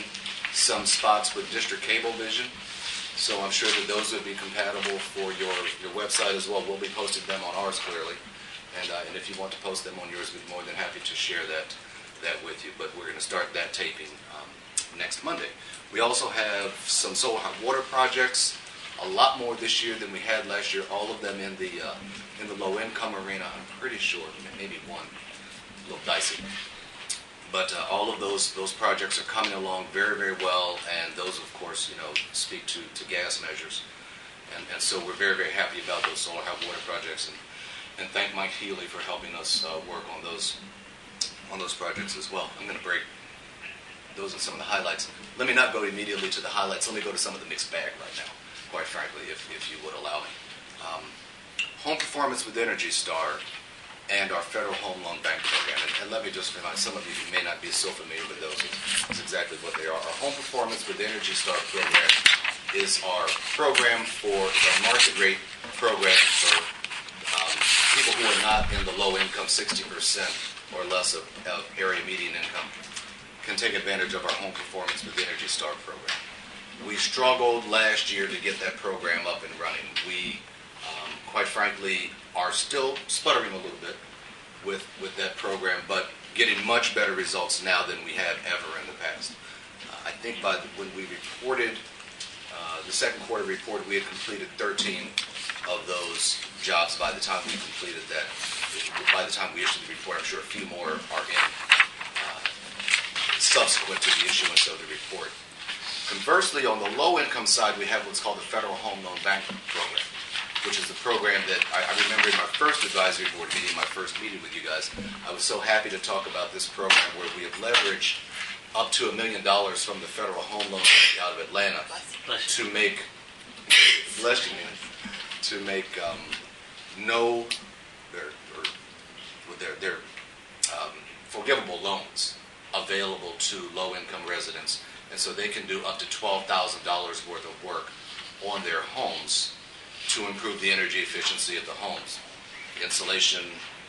some spots with District Cablevision. So I'm sure that those would be compatible for your website as well. We'll be posting them on ours clearly. And if you want to post them on yours, we'd be more than happy to share that with you. But we're going to start that taping next Monday. We also have some solar hot water projects, a lot more this year than we had last year, all of them in the low-income arena. I'm pretty sure, maybe one, a little dicey. But all of those projects are coming along very, very well, and those, of course, speak to gas measures. And so we're very, very happy about those solar hot water projects, and thank Mike Healy for helping us work on those projects as well. I'm going to break. Those are some of the highlights. Let me not go immediately to the highlights. Let me go to some of the mixed bag right now, quite frankly, if you would allow me. Home Performance with Energy Star and our Federal Home Loan Bank program. And let me just remind some of you who may not be so familiar with those. It's exactly what they are. Our Home Performance with Energy Star program is our program our market rate program for people who are not in the low income, 60% or less of area median income, can take advantage of our Home Performance with Energy Star program. We struggled last year to get that program up and running. We, quite frankly, are still sputtering a little bit with that program, but getting much better results now than we have ever in the past. I think when we reported, the second quarter report, we had completed 13 of those jobs by the time we completed that. By the time we issued the report, I'm sure a few more are in subsequent to the issuance of the report. Conversely, on the low-income side, we have what's called the Federal Home Loan Bank program, which is the program that I remember in my first advisory board meeting, my first meeting with you guys, I was so happy to talk about this program where we have leveraged up to $1 million from the Federal Home Loan Bank out of Atlanta to make, forgivable loans available to low-income residents, and so they can do up to $12,000 worth of work on their homes to improve the energy efficiency of the homes. Insulation,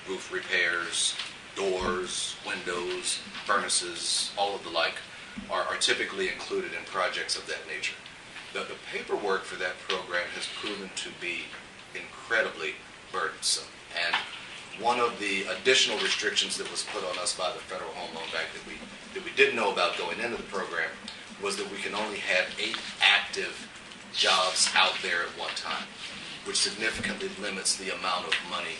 roof repairs, doors, windows, furnaces, all of the like are typically included in projects of that nature. The paperwork for that program has proven to be incredibly burdensome, and one of the additional restrictions that was put on us by the Federal Home Loan Bank that we didn't know about going into the program was that we can only have 8 active jobs out there at one time, which significantly limits the amount of money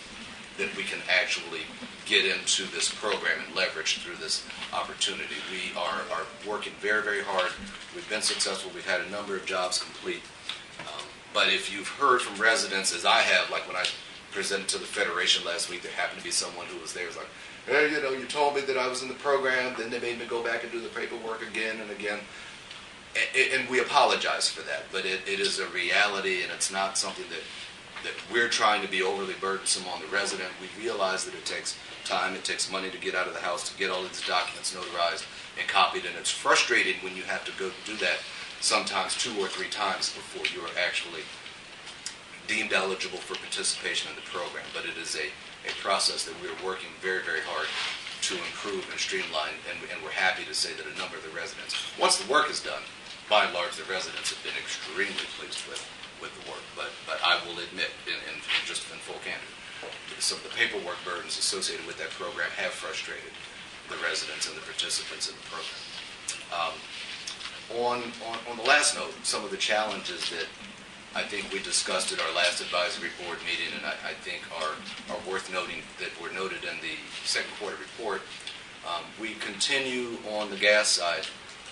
that we can actually get into this program and leverage through this opportunity. We are working very, very hard. We've been successful. We've had a number of jobs complete. But if you've heard from residents, as I have, like when I presented to the Federation last week, there happened to be someone who was there, was like, hey, you told me that I was in the program, then they made me go back and do the paperwork again and again. And we apologize for that, but it is a reality, and it's not something that we're trying to be overly burdensome on the resident. We realize that it takes time, it takes money to get out of the house, to get all of these documents notarized and copied, and it's frustrating when you have to go do that sometimes 2 or 3 times before you are actually deemed eligible for participation in the program. But it is a process that we're working very, very hard to improve and streamline, and we're happy to say that a number of the residents, once the work is done, by and large, the residents have been extremely pleased with the work. But I will admit, in just in full candor, some of the paperwork burdens associated with that program have frustrated the residents and the participants in the program. On the last note, some of the challenges that I think we discussed at our last advisory board meeting, and I think are worth noting, that were noted in the second quarter report. We continue on the gas side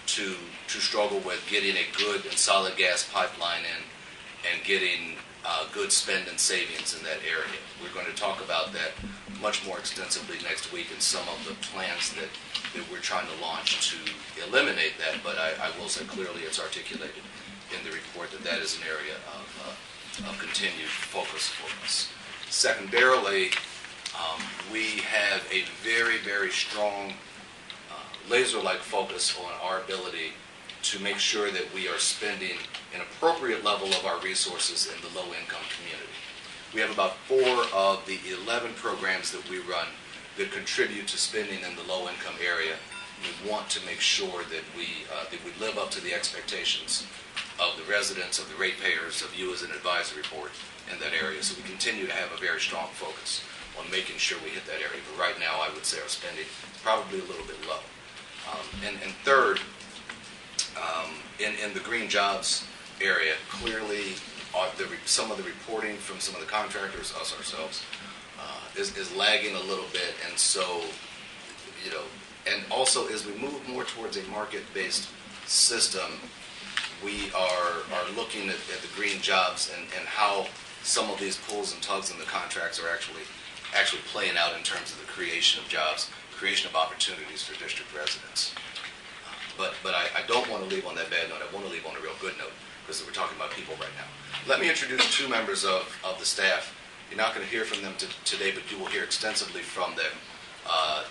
to struggle with getting a good and solid gas pipeline in and getting good spend and savings in that area. We're going to talk about that much more extensively next week in some of the plans that we're trying to launch to eliminate that, but I will say clearly it's articulated in the report that is an area of continued focus for us. Secondarily, we have a very, very strong laser-like focus on our ability to make sure that we are spending an appropriate level of our resources in the low-income community. We have about 4 of the 11 programs that we run that contribute to spending in the low-income area. We want to make sure that we live up to the expectations of the residents, of the ratepayers, of you as an advisory board in that area. So we continue to have a very strong focus on making sure we hit that area. But right now, I would say our spending is probably a little bit low. And third, in the green jobs area, clearly some of the reporting from some of the contractors, us ourselves, is lagging a little bit. And so, and also as we move more towards a market-based system, we are looking at the green jobs and how some of these pulls and tugs in the contracts are actually playing out in terms of the creation of jobs, creation of opportunities for district residents. But I don't want to leave on that bad note. I want to leave on a real good note, because we're talking about people right now. Let me introduce 2 members of the staff. You're not going to hear from them today, but you will hear extensively from them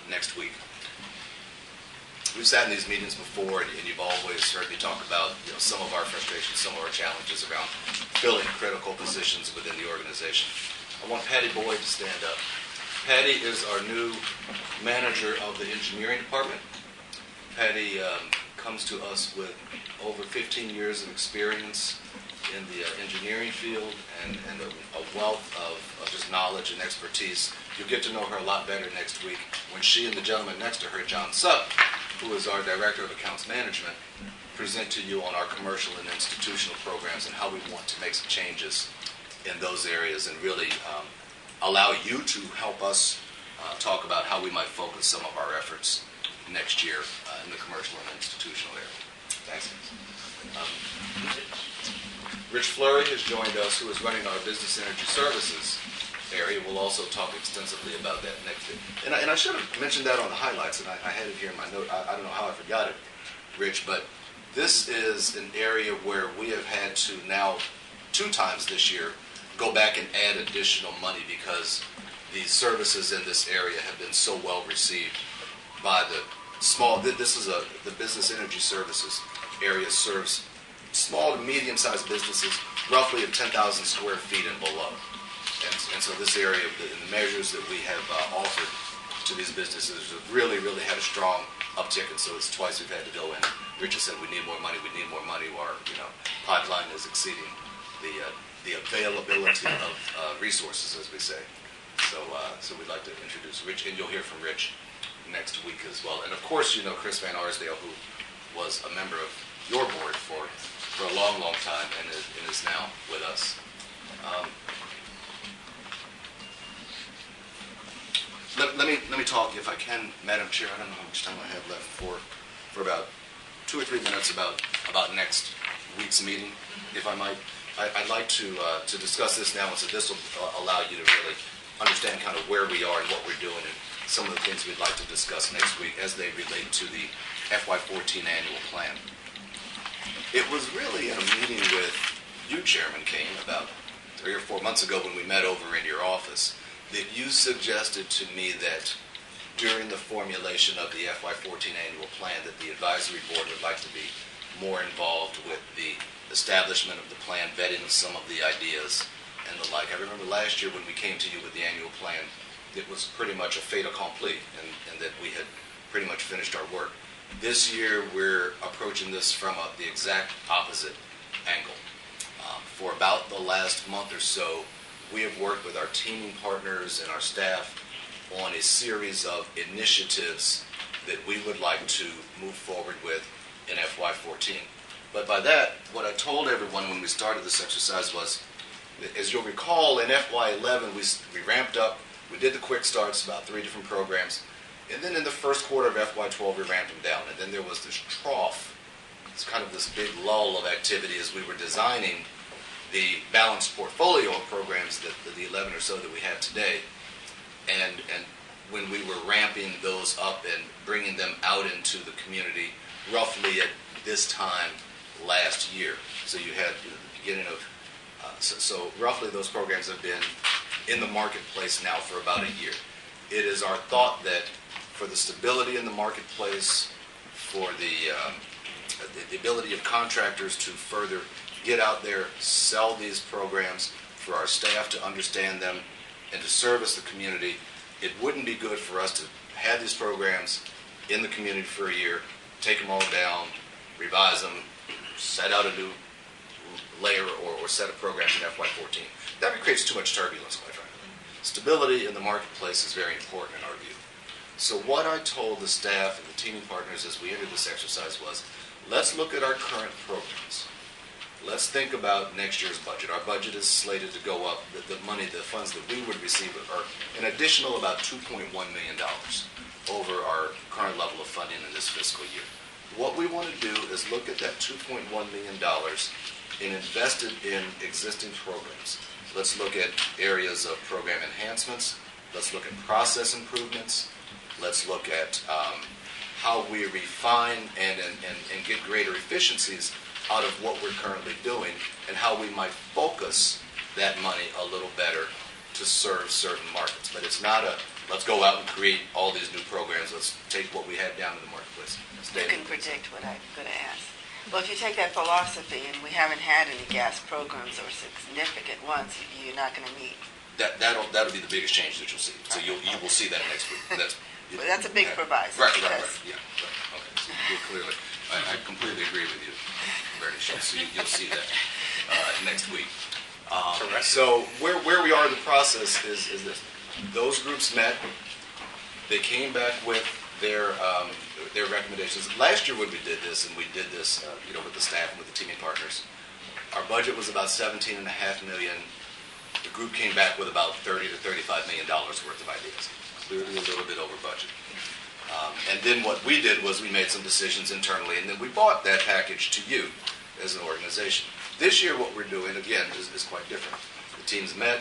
next week. We've sat in these meetings before, and you've always heard me talk about some of our frustrations, some of our challenges around filling critical positions within the organization. I want Patty Boyd to stand up. Patty is our new manager of the engineering department. Patty comes to us with over 15 years of experience in the engineering field and a wealth of just knowledge and expertise. You'll get to know her a lot better next week when she and the gentleman next to her, John Supp, who is our Director of Accounts Management, present to you on our commercial and institutional programs and how we want to make some changes in those areas and really allow you to help us talk about how we might focus some of our efforts next year in the commercial and institutional area. Thanks. Rich Fleury has joined us, who is running our business energy services area. We'll also talk extensively about that next week. And I should have mentioned that on the highlights, and I had it here in my note. I don't know how I forgot it, Rich, but this is an area where we have had to now 2 times this year go back and add additional money because the services in this area have been so well received by the small, the business energy services area serves small to medium-sized businesses, roughly of 10,000 square feet and below. And so this area, the measures that we have offered to these businesses have really, really had a strong uptick, and so it's twice we've had to go in. Richard said, we need more money, our pipeline is exceeding the availability of resources, as we say. So we'd like to introduce Rich, and you'll hear from Rich next week as well. And of course, you know Chris Van Arsdale, who was a member of your board for a long, long time and is now with us. Let me talk, if I can, Madam Chair. I don't know how much time I have left for about 2 or 3 minutes about next week's meeting, if I might. I'd like to discuss this now, and so this will allow you to really understand kind of where we are and what we're doing, and some of the things we'd like to discuss next week as they relate to the FY14 annual plan. It was really in a meeting with you, Chairman Kane, about 3 or 4 months ago when we met over in your office, that you suggested to me that during the formulation of the FY14 annual plan that the advisory board would like to be more involved with the establishment of the plan, vetting some of the ideas and the like. I remember last year when we came to you with the annual plan, it was pretty much a fait accompli, and that we had pretty much finished our work. This year we're approaching this from the exact opposite angle. For about the last month or so, we have worked with our teaming partners and our staff on a series of initiatives that we would like to move forward with in FY14. But by that, what I told everyone when we started this exercise was, as you'll recall, in FY11 we ramped up, we did the quick starts, about 3 different programs, and then in the first quarter of FY12 we ramped them down, and then there was this trough. It's kind of this big lull of activity as we were designing the balanced portfolio of programs, that the 11 or so that we have today, and when we were ramping those up and bringing them out into the community roughly at this time last year. So you had the beginning of, so roughly those programs have been in the marketplace now for about a year. It is our thought that for the stability in the marketplace, for the ability of contractors to further get out there, sell these programs, for our staff to understand them, and to service the community, it wouldn't be good for us to have these programs in the community for a year, take them all down, revise them, set out a new layer or set of programs in FY14. That creates too much turbulence, quite frankly. Stability in the marketplace is very important in our view. So what I told the staff and the teaming partners as we entered this exercise was, let's look at our current programs. Let's think about next year's budget. Our budget is slated to go up. The money, the funds that we would receive are an additional about $2.1 million over our current level of funding in this fiscal year. What we want to do is look at that $2.1 million and invest it in existing programs. Let's look at areas of program enhancements. Let's look at process improvements. Let's look at how we refine and get greater efficiencies out of what we're currently doing, and how we might focus that money a little better to serve certain markets. But it's not a, let's go out and create all these new programs, let's take what we have down in the marketplace. You can predict what I'm going to ask. Well, if you take that philosophy, and we haven't had any gas programs or significant ones, you're not going to meet. That'll be the biggest change that you'll see. So you will see that next week. That's a big proviso. Right. Yeah. Right. Okay. So you'll clearly, I completely agree with you, Bernie. So you'll see that next week. So where we are in the process is this. Those groups met. They came back with their recommendations. Last year when we did this, and we did this with the staff and with the teaming partners, our budget was about $17.5 million. The group came back with about $30 to $35 million worth of ideas. Clearly a little bit over budget. And then what we did was we made some decisions internally, and then we brought that package to you as an organization. This year what we're doing, again, is quite different. The teams met.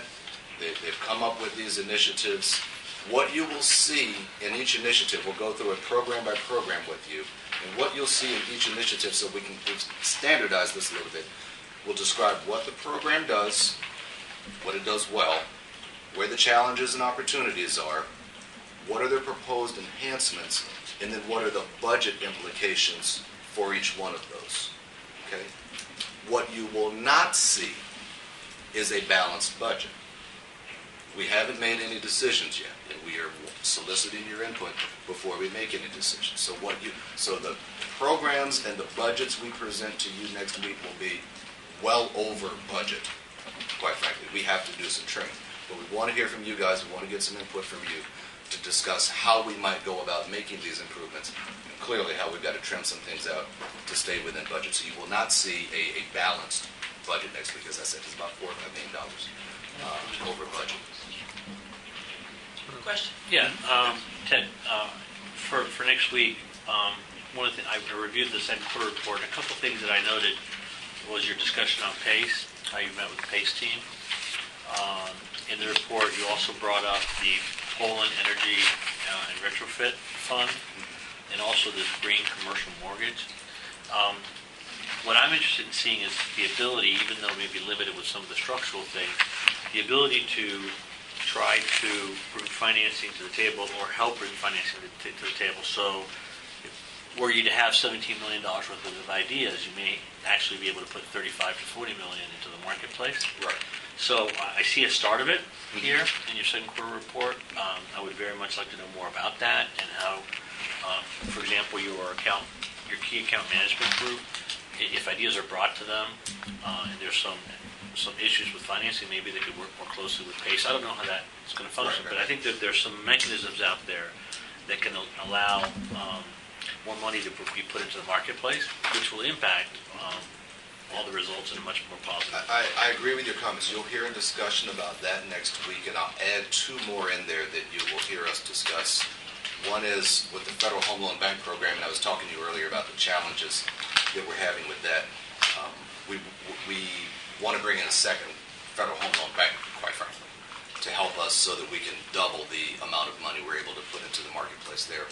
They've come up with these initiatives. What you will see in each initiative, we'll go through it program by program with you, and what you'll see in each initiative, so we can standardize this a little bit, we'll describe what the program does, what it does well, where the challenges and opportunities are, what are their proposed enhancements, and then what are the budget implications for each one of those. Okay? What you will not see is a balanced budget. We haven't made any decisions yet, and we are soliciting your input before we make any decisions. So the programs and the budgets we present to you next week will be well over budget. Quite frankly, we have to do some training, but we want to hear from you guys. We want to get some input from you to discuss how we might go about making these improvements, and clearly how we've got to trim some things out to stay within budget. So you will not see a balanced budget next week. As I said, it's about $4 or $5 million over budget. Question? Yeah, Ted, for next week, one of the I reviewed the second quarter report, and a couple of things that I noted was your discussion on PACE, how you met with the PACE team. In the report, you also brought up the Poland Energy and Retrofit Fund, and also this green commercial mortgage. What I'm interested in seeing is the ability, even though maybe limited with some of the structural things, the ability to try to bring financing to the table or help bring financing to the table. So were you to have $17 million worth of ideas, you may actually be able to put $35 to $40 million into the marketplace. Right. So I see a start of it here in your second quarter report. I would very much like to know more about that and how, for example, your key account management group, if ideas are brought to them and there's some issues with financing, maybe they could work more closely with PACE. I don't know how that's going to function, but I think that there's some mechanisms out there that can allow more money to be put into the marketplace, which will impact all the results in a much more positive. I agree with your comments. You'll hear a discussion about that next week, and I'll add two more in there that you will hear us discuss. One is with the Federal Home Loan Bank Program, and I was talking to you earlier about the challenges that we're having with that. We want to bring in a second Federal Home Loan Bank, quite frankly, to help us so that we can double the amount of money we're able to put into the marketplace there.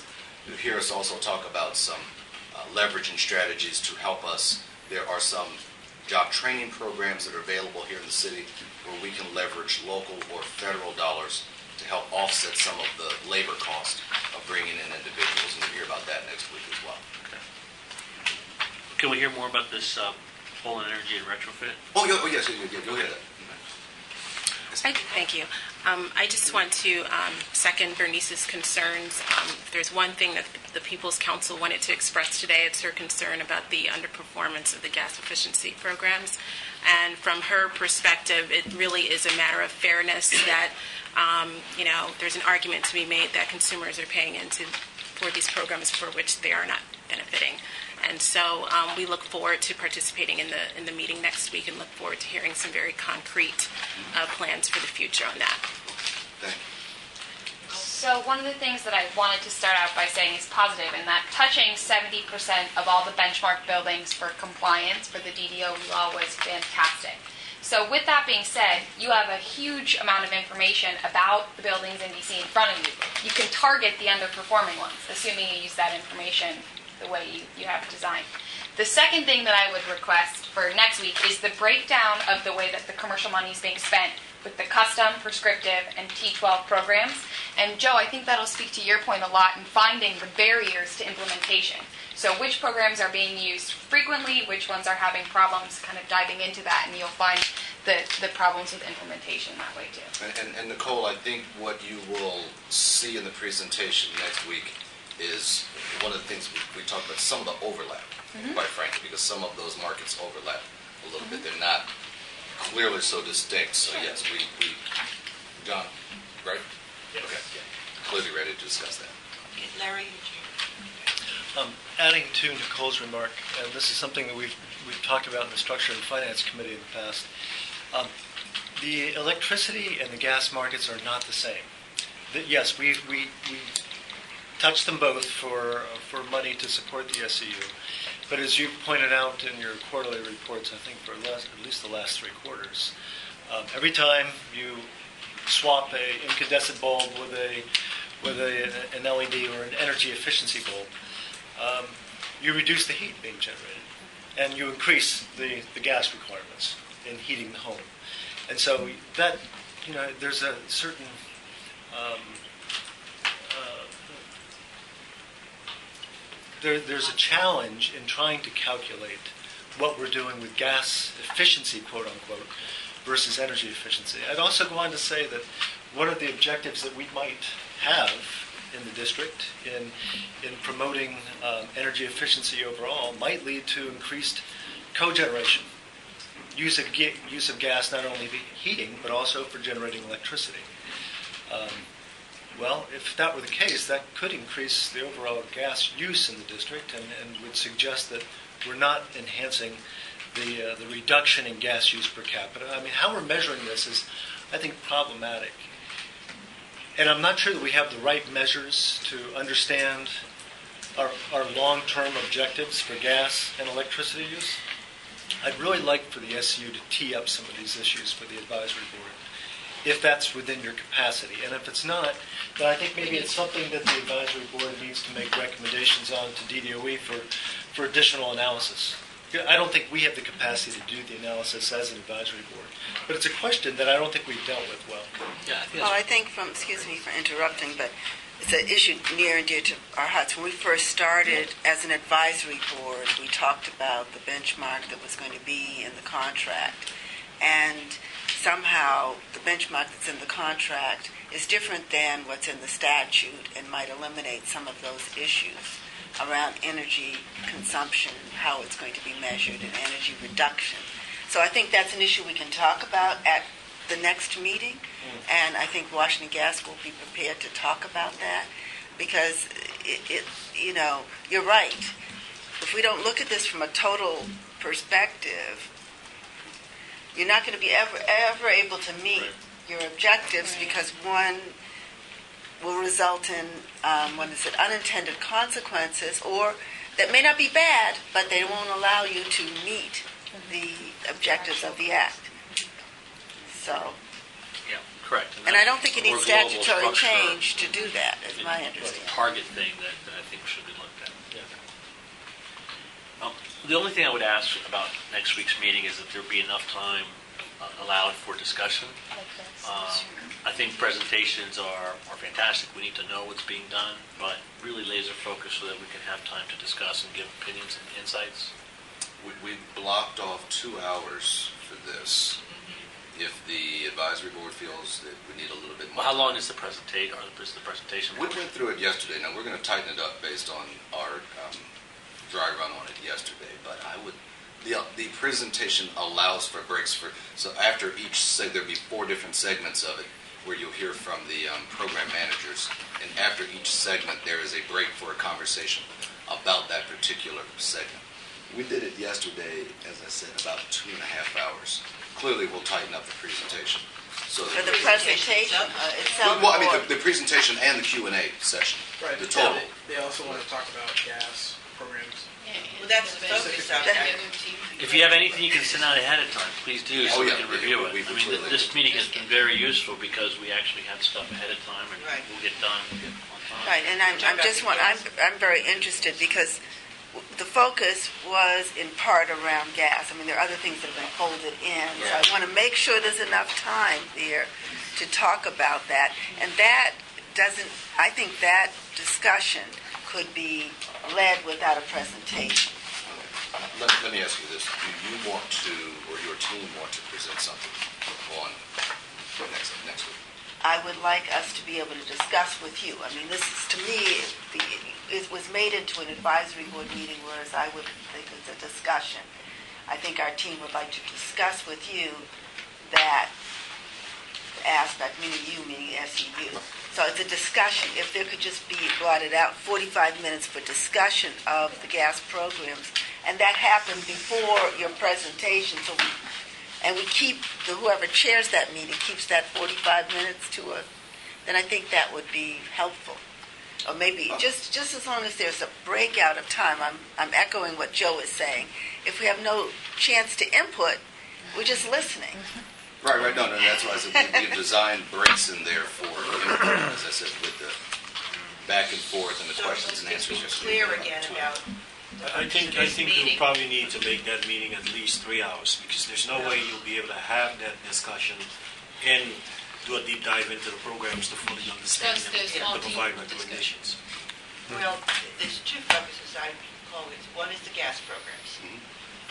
You'll hear us also talk about some leveraging strategies to help us. There are some job training programs that are available here in the city where we can leverage local or federal dollars to help offset some of the labor cost of bringing in individuals, and you'll hear about that next week as well. Okay. Can we hear more about this Poland Energy and Retrofit? Yes, you'll hear that. Thank you. I just want to second Bernice's concerns. If there's one thing that the People's Council wanted to express today, it's her concern about the underperformance of the gas efficiency programs. And from her perspective, it really is a matter of fairness that, there's an argument to be made that consumers are paying into for these programs for which they are not benefiting. And so we look forward to participating in the meeting next week and look forward to hearing some very concrete plans for the future on that. Thank you. So one of the things that I wanted to start out by saying is positive, in that touching 70% of all the benchmark buildings for compliance for the DDOE law was fantastic. So with that being said, you have a huge amount of information about the buildings in DC in front of you. You can target the underperforming ones, assuming you use that information the way you have it designed. The second thing that I would request for next week is the breakdown of the way that the commercial money is being spent with the custom, prescriptive, and T12 programs. And Joe, I think that'll speak to your point a lot in finding the barriers to implementation. So which programs are being used frequently, which ones are having problems, kind of diving into that, and you'll find the problems with implementation that way too. And Nicole, I think what you will see in the presentation next week is one of the things we talked about, some of the overlap, quite frankly, because some of those markets overlap a little bit. They're not clearly so distinct. So yes, we John, right? Yes. Okay. Clearly ready to discuss that. Okay, Larry, adding to Nicole's remark, and this is something that we've talked about in the Structure and Finance Committee in the past, the electricity and the gas markets are not the same. Yes, we touch them both for money to support the SEU, but as you pointed out in your quarterly reports, I think for at least the last 3 quarters, every time you swap a incandescent bulb with an LED or an energy efficiency bulb, you reduce the heat being generated, and you increase the gas requirements in heating the home. And so that there's a certain there's a challenge in trying to calculate what we're doing with gas efficiency, quote unquote, versus energy efficiency. I'd also go on to say that one of the objectives that we might have in the district in promoting energy efficiency overall might lead to increased cogeneration, use of gas not only for heating but also for generating electricity. Well, if that were the case, that could increase the overall gas use in the district and would suggest that we're not enhancing the reduction in gas use per capita. I mean, how we're measuring this is, I think, problematic. And I'm not sure that we have the right measures to understand our long-term objectives for gas and electricity use. I'd really like for the SU to tee up some of these issues for the advisory board, if that's within your capacity. And if it's not, then I think maybe it's something that the advisory board needs to make recommendations on to DDOE for additional analysis. I don't think we have the capacity to do the analysis as an advisory board. But it's a question that I don't think we've dealt with well. Well, I think excuse me for interrupting, but it's an issue near and dear to our hearts. When we first started as an advisory board, we talked about the benchmark that was going to be in the contract. And somehow the benchmark that's in the contract is different than what's in the statute and might eliminate some of those issues around energy consumption, how it's going to be measured, and energy reduction. So I think that's an issue we can talk about at the next meeting, and I think Washington Gas will be prepared to talk about that, because you're right. If we don't look at this from a total perspective, you're not going to be ever able to meet your objectives, because one will result in unintended consequences, or that may not be bad, but they won't allow you to meet the objectives of the act. So, yeah, correct. And I don't think you need More global statutory structure. change to do that, is my It's a understanding. target thing that I think should be looked at. The only thing I would ask about next week's meeting is that there be enough time allowed for discussion. I think presentations are fantastic. We need to know what's being done, but really laser focus so that we can have time to discuss and give opinions and insights. We blocked off 2 hours for this. If the advisory board feels that we need a little bit more. Well, how long is the presentation? The presentation? We went through it yesterday. Now we're going to tighten it up based on our dry run on it yesterday. But the presentation allows for breaks so after each there'll be 4 different segments of it where you'll hear from the program managers, and after each segment there is a break for a conversation about that particular segment. We did it yesterday, as I said, about 2.5 hours. Clearly, we'll tighten up the presentation. So For the presentation itself? well, I mean, the presentation and the Q&A session. Right. The total. They also want to talk about gas programs. Well, that's the focus of that. If you have anything you can send out ahead of time, please do, so we yeah, can review it. we I mean, completely- this meeting has been very useful because we actually had stuff ahead of time, and we'll get done on time. Right, and I'm very interested because the focus was in part around gas. I mean, there are other things that have been folded in, so I want to make sure there's enough time there to talk about that. And I think that discussion could be led without a presentation. Let me ask you this. Do you want to, or your team want to present something on next week? I would like us to be able to discuss with you. I mean, this is, to me, it was made into an advisory board meeting, whereas I would think it's a discussion. I think our team would like to discuss with you that aspect, meaning you, meaning SEU. So it's a discussion. If there could just be blotted out 45 minutes for discussion of the gas programs, and that happened before your presentation, and we keep, whoever chairs that meeting keeps that 45 minutes to us, then I think that would be helpful. Or maybe just as long as there's a breakout of time. I'm echoing what Joe is saying. If we have no chance to input, we're just listening. Right. No, that's why I said we've designed breaks in there for input, as I said, with the back and forth and the questions and answers. Be clear again about. I think you'll probably need to make that meeting at least 3 hours, because there's no way you'll be able to have that discussion in do a deep dive into the programs to fully understand Discuss them the small and to team provide discussion. recommendations. Well, there's two focuses I call it. One is the gas programs,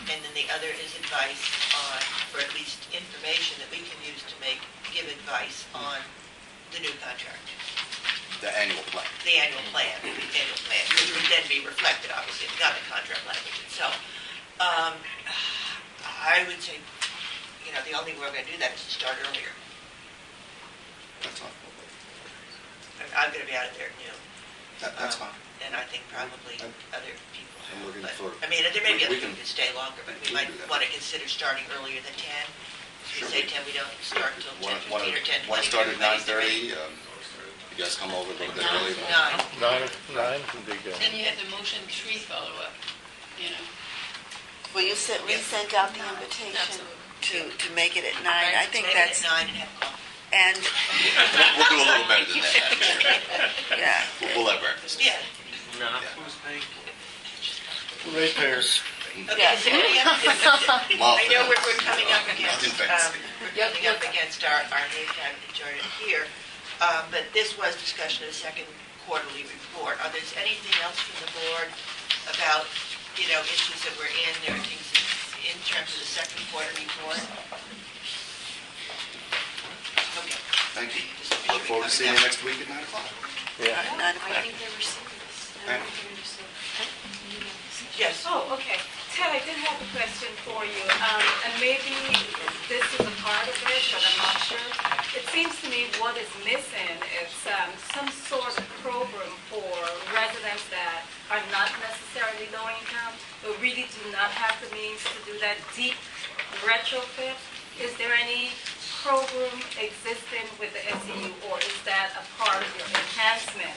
and then the other is advice on, or at least information that we can use to give advice on the new contract, The annual plan. the annual plan, which would then be reflected, obviously, in the government contract language itself. I would say, the only way we're going to do that is to start earlier. That's fine. I'm going to be out of there at noon. That's fine. And I think probably other people. I'm looking But, for. I mean, there may be other we people can- who can stay longer, but we we might can do that. want to consider starting earlier than 10. Sure. We say 10, we don't start until 10:15 or 10:20. Want to start at Everybody's 9:30? You guys come over a little bit early. Nine. Nine would be good. Then you have the motion 3 follow-up, Well, we sent out the invitation to make it at 9. I think Make it that's, at 9 and have coffee. and, We'll do a little better than that. yeah. We'll have breakfast. Yeah. Who's paying? Ratepayers. Okay, is there any other, Love I know that. we're coming up against, Nothing fancy. our noontime adjournment here, but this was discussion of the second quarterly report. Are there anything else from the board about, issues that we're in, or things in terms of the second quarter report? Okay. Thank you. Look forward to seeing you next week at 9 o'clock. Yeah. 9 o'clock. I think they were serious. I don't think they were so. Yes. Oh, okay. Ted, I did have a question for you, and maybe this is a part of it, but I'm not sure. It seems to me what is missing is some sort of program for residents that are not necessarily low income, but really do not have the means to do that deep retrofit. Is there any program existing with the SEU, or is that a part of your enhancement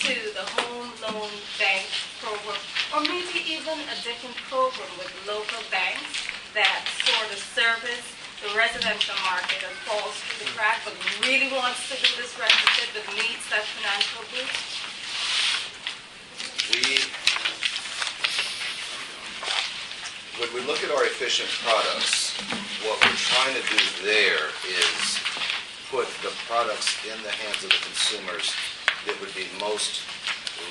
to the home loan bank program, or maybe even a different program with local banks that sort of service the residential market and falls through the crack, but really wants to do this retrofit but needs that financial boost? When we look at our efficient products, what we're trying to do there is put the products in the hands of the consumers that would be most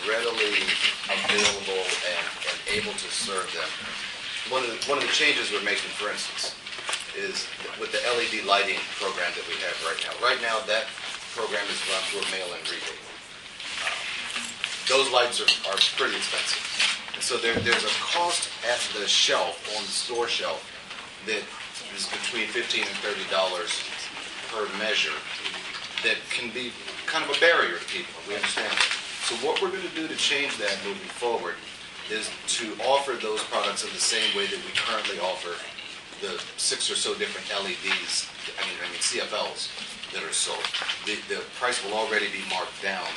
readily available and able to serve them. One of the changes we're making, for instance, is with the LED lighting program that we have right now. Right now, that program is run through a mail-in rebate. Those lights are pretty expensive. So there's a cost at the shelf, on the store shelf, that is between $15 and $30 per measure that can be kind of a barrier to people. We understand that. So what we're going to do to change that moving forward is to offer those products in the same way that we currently offer the 6 or so different LEDs, I mean CFLs that are sold. The price will already be marked down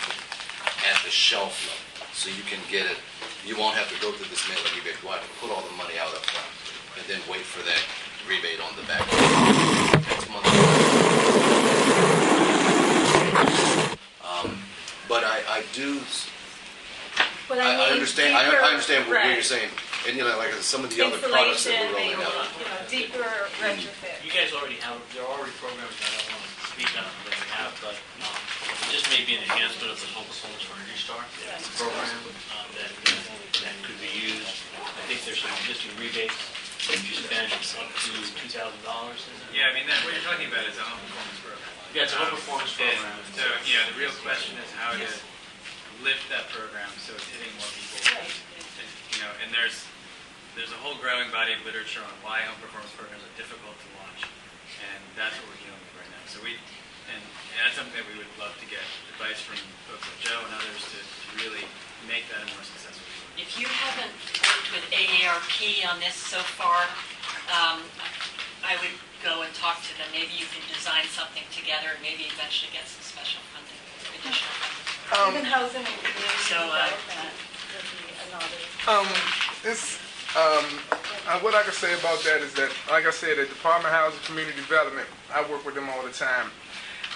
at the shelf level, so you can get it. You won't have to go through this mail-in rebate. You'll have to put all the money out up front and then wait for that rebate on the back next month. But I do. Well, I understand. I deeper- understand what right. you're saying, and like some of the other products that we're rolling Insulation, out. maybe, deeper retrofit. You guys already have, there are already programs, I don't want to speak on them that we have, but it just may be an enhancement of the Home Performance for Energy Star program that could be used. I think there's some existing rebates if you spend up to $2,000. Yeah, I mean, what you're talking about is a home performance program. Yeah, it's a home performance program. So, the real question is how to lift that program so it's hitting more people. And there's a whole growing body of literature on why home performance programs are difficult to launch, and that's what we're dealing with right now. So and that's something that we would love to get advice from folks like Joe and others to really make that a more successful program. If you haven't worked with AARP on this so far, I would go and talk to them. Maybe you can design something together and maybe eventually get some special funding, additional funding. Even housing and community So, development would be another. What I can say about that is that, like I said, the Department of Housing and Community Development, I work with them all the time.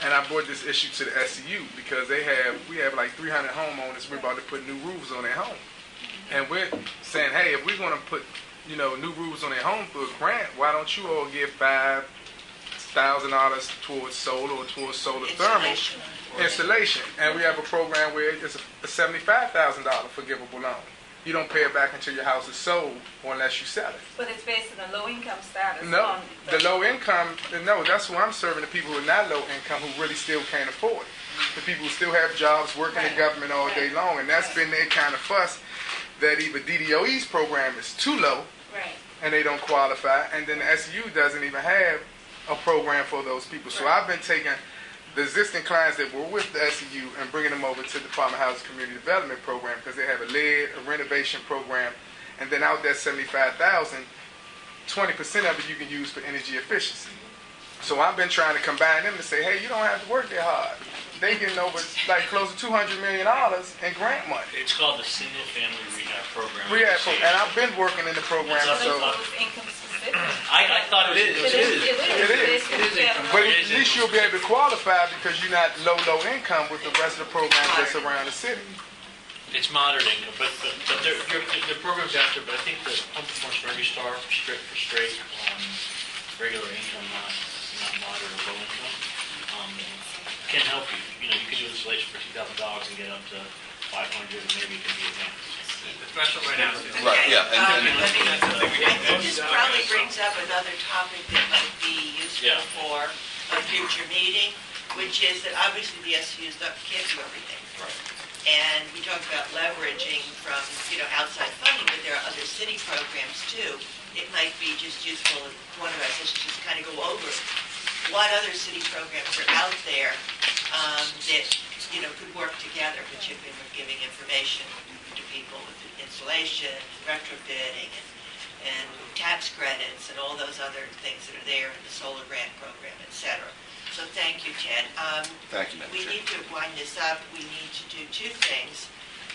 And I brought this issue to the SEU because we have like 300 homeowners. We're about to put new roofs on their home. And we're saying, hey, if we're going to put, new roofs on their home through a grant, why don't you all give $5,000, $1,000 towards solar or towards solar thermal installation. And we have a program where it's a $75,000 forgivable loan. You don't pay it back until your house is sold or unless you sell it. But it's based on a low-income status. No, the low income, no, that's who I'm serving, the people who are not low income who really still can't afford it. The people who still have jobs working in government all day long, and that's been their kind of fuss, that either DDOE's program is too low and they don't qualify, and then the SU doesn't even have a program for those people. So I've been taking the existing clients that were with the SEU and bringing them over to the Department of Housing Community Development Program because they have a lead, a renovation program, and then out that $75,000, 20% of it you can use for energy efficiency. So I've been trying to combine them to say, hey, you don't have to work that hard. They getting over like close to $200 million in grant money. It's called the Single Family Rehab Program. And I've been working in the program. So I thought it is. It is. But at least you'll be able to qualify because you're not low income with the rest of the programs that's around the city. It's modern income, but the program's out there, but I think the Home Performance Energy Star straight on regular income, not moderate or low income, can help you. You know, you can do installation for $2,000 and get up to $500, and maybe it can be advanced. The threshold right now is Right, yeah. This probably brings up another topic that might be useful for a future meeting, which is that obviously the SUs can't do everything. Right. And we talk about leveraging from, outside funding, but there are other city programs too. It might be just useful if one of us is just kind of go over what other city programs are out there that, could work together, particularly with giving information to people with installation, retrofitting, and tax credits, and all those other things that are there in the solar grant program, et cetera. So thank you, Ted. Thank you, Madam We Chair. need to wind this up. We need to do two things.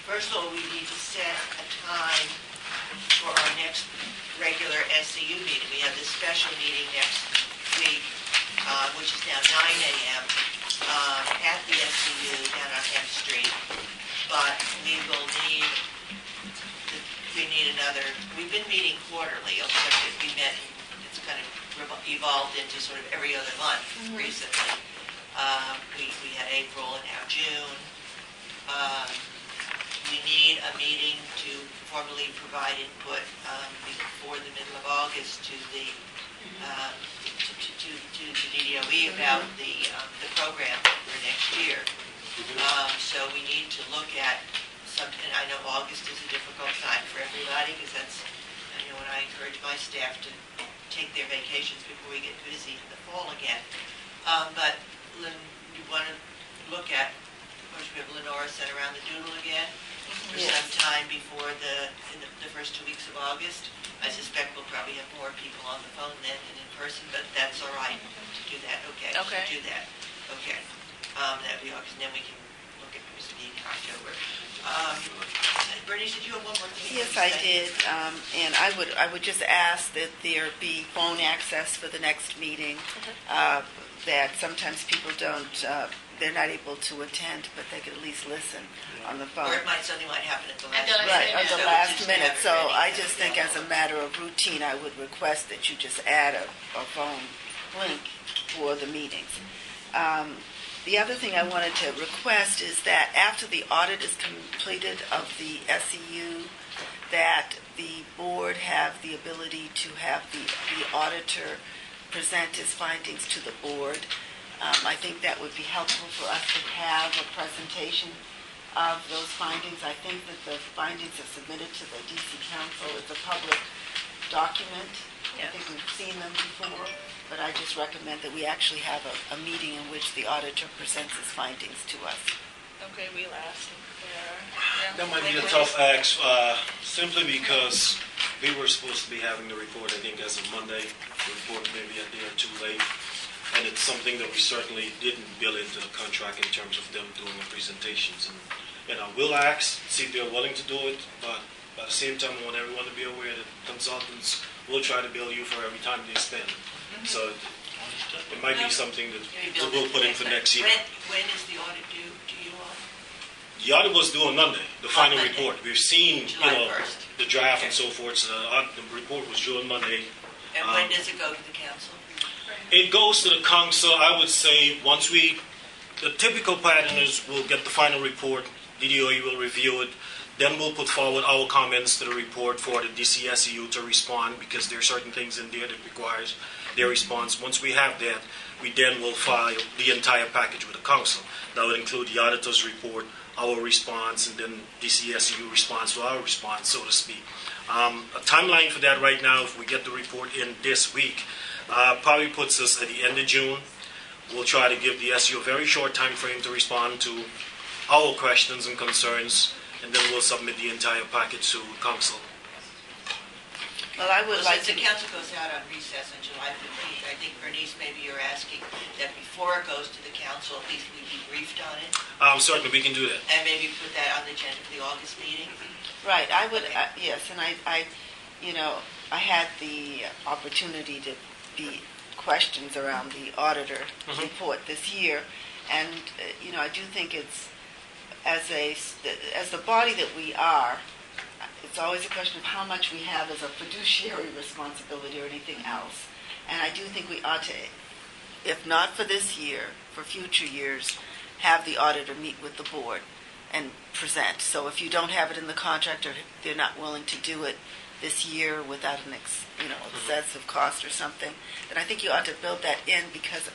First of all, we need to set a time for our next regular SCU meeting. We have this special meeting next week, which is now 9 a.m. At the SCU down on M Street. But we will need another. We've been meeting quarterly, except that we met. It's kind of evolved into sort of every other month recently. We had April and now June. We need a meeting to formally provide input before the middle of August to the DDOE about the program for next year. So we need to look at something. I know August is a difficult time for everybody because that's when I encourage my staff to take their vacations before we get busy in the fall again. But Lynn, you want to look at, of course, we have Lenora sent around the doodle again for some time before in the first 2 weeks of August. I suspect we'll probably have more people on the phone then than in person, but that's all right to do that. Okay. Do that. Okay. That'd be August, and then we can look at who's meeting in October. Bernice, did you have one more thing? Yes, I did, and I would just ask that there be phone access for the next meeting. That sometimes people don't, they're not able to attend, but they could at least listen on the phone. Or something might happen at the last minute. Right, at the last minute. So ready. I just think as a matter of routine, I would request that you just add a phone link for the meetings. The other thing I wanted to request is that after the audit is completed of the SEU, that the board have the ability to have the auditor present his findings to the board. I think that would be helpful for us to have a presentation of those findings. I think that the findings are submitted to the DC Council. It's a public document. I think we've seen them before, but I just recommend that we actually have a meeting in which the auditor presents his findings to us. Okay, we'll ask. That might be a tough ask, simply because we were supposed to be having the report, I think, as of Monday. The report may be a day or two late, and it's something that we certainly didn't build into the contract in terms of them doing the presentations. And we'll ask, see if they're willing to do it, but at the same time, I want everyone to be aware that consultants will try to bill you for every time they spend. So it might be something that we'll put in for next year. When is the audit due to you all? The audit was due on Monday, the final Monday. report. We've seen, July 1st. the draft and so forth. So the report was due on Monday. And when does it go to the council? It goes to the council, I would say, the typical pattern is we'll get the final report, DDOE will review it, then we'll put forward our comments to the report for the DCSEU to respond, because there are certain things in there that requires their response. Once we have that, we then will file the entire package with the council. That would include the auditor's report, our response, and then DCSEU response to our response, so to speak. A timeline for that right now, if we get the report in this week, probably puts us at the end of June. We'll try to give the SU a very short time frame to respond to our questions and concerns, and then we'll submit the entire package to council. Well, I would like Since to... the council goes out on recess on July 15th, I think, Bernice, maybe you're asking that before it goes to the council, at least we be briefed on it, Certainly, we can do that. and maybe put that on the agenda for the August meeting. Right, I would, yes, and I had the opportunity to be questions around the auditor report this year, and, I do think it's, as the body that we are, it's always a question of how much we have as a fiduciary responsibility or anything else. And I do think we ought to, if not for this year, for future years, have the auditor meet with the board and present. So if you don't have it in the contract, or they're not willing to do it this year without an excessive cost or something, then I think you ought to build that in, because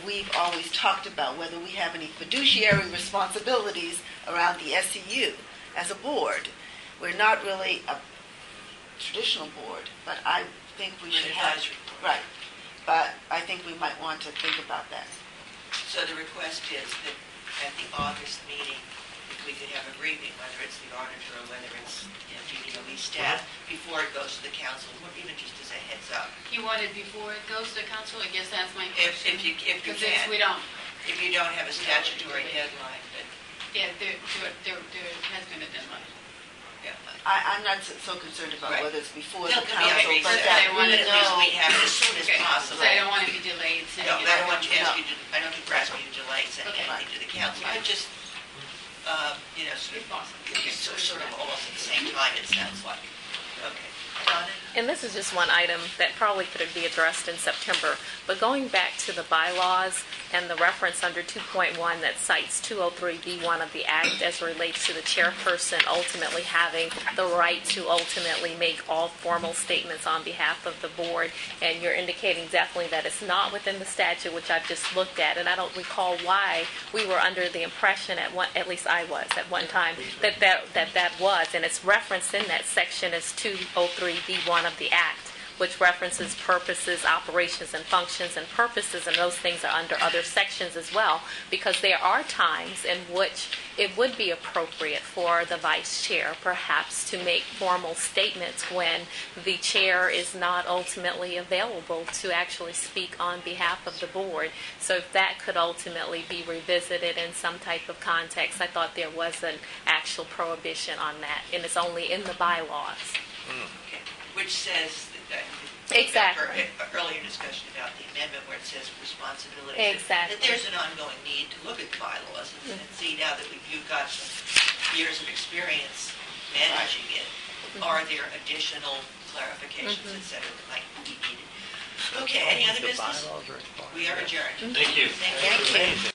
we've always talked about whether we have any fiduciary responsibilities around the SEU as a board. We're not really a traditional board, but I think we should have... Right. But I think we might want to think about that. So the request is that at the August meeting, if we could have a briefing, whether it's the auditor or whether it's DDOE staff, before it goes to the council, or even just as a heads up. You want it before it goes to council? I guess that's my question. If you Because can. we don't. If you don't have a statutory deadline, but... Yeah, there has been a deadline. I'm not so concerned about whether it's before the There'll be a council, reason. but that They want we it, at least know... we have it as soon as Okay, possible. so I don't want to be delayed. No, I don't want to ask you to, I don't think we're asking you to delay sending anything to the council, but just, sort of almost at the same time, it sounds like. Okay. Donna? And this is just one item that probably could be addressed in September, but going back to the bylaws and the reference under 2.1 that cites 203B1 of the Act as relates to the chairperson ultimately having the right to ultimately make all formal statements on behalf of the board, and you're indicating definitely that it's not within the statute, which I've just looked at, and I don't recall why we were under the impression at least I was at one time, that was, and it's referenced in that section as 203B1 of the Act, which references purposes, operations, and functions, and purposes, and those things are under other sections as well, because there are times in which it would be appropriate for the vice chair perhaps to make formal statements when the chair is not ultimately available to actually speak on behalf of the board. So if that could ultimately be revisited in some type of context, I thought there was an actual prohibition on that, and it's only in the bylaws. Okay. Which says, Exactly. Earlier discussion about the amendment where it says responsibilities. Exactly. That there's an ongoing need to look at the bylaws and see now that you've got some years of experience managing it, are there additional clarifications, et cetera, that might be needed? Okay, any other business? We are adjourned. Thank you. Thank you.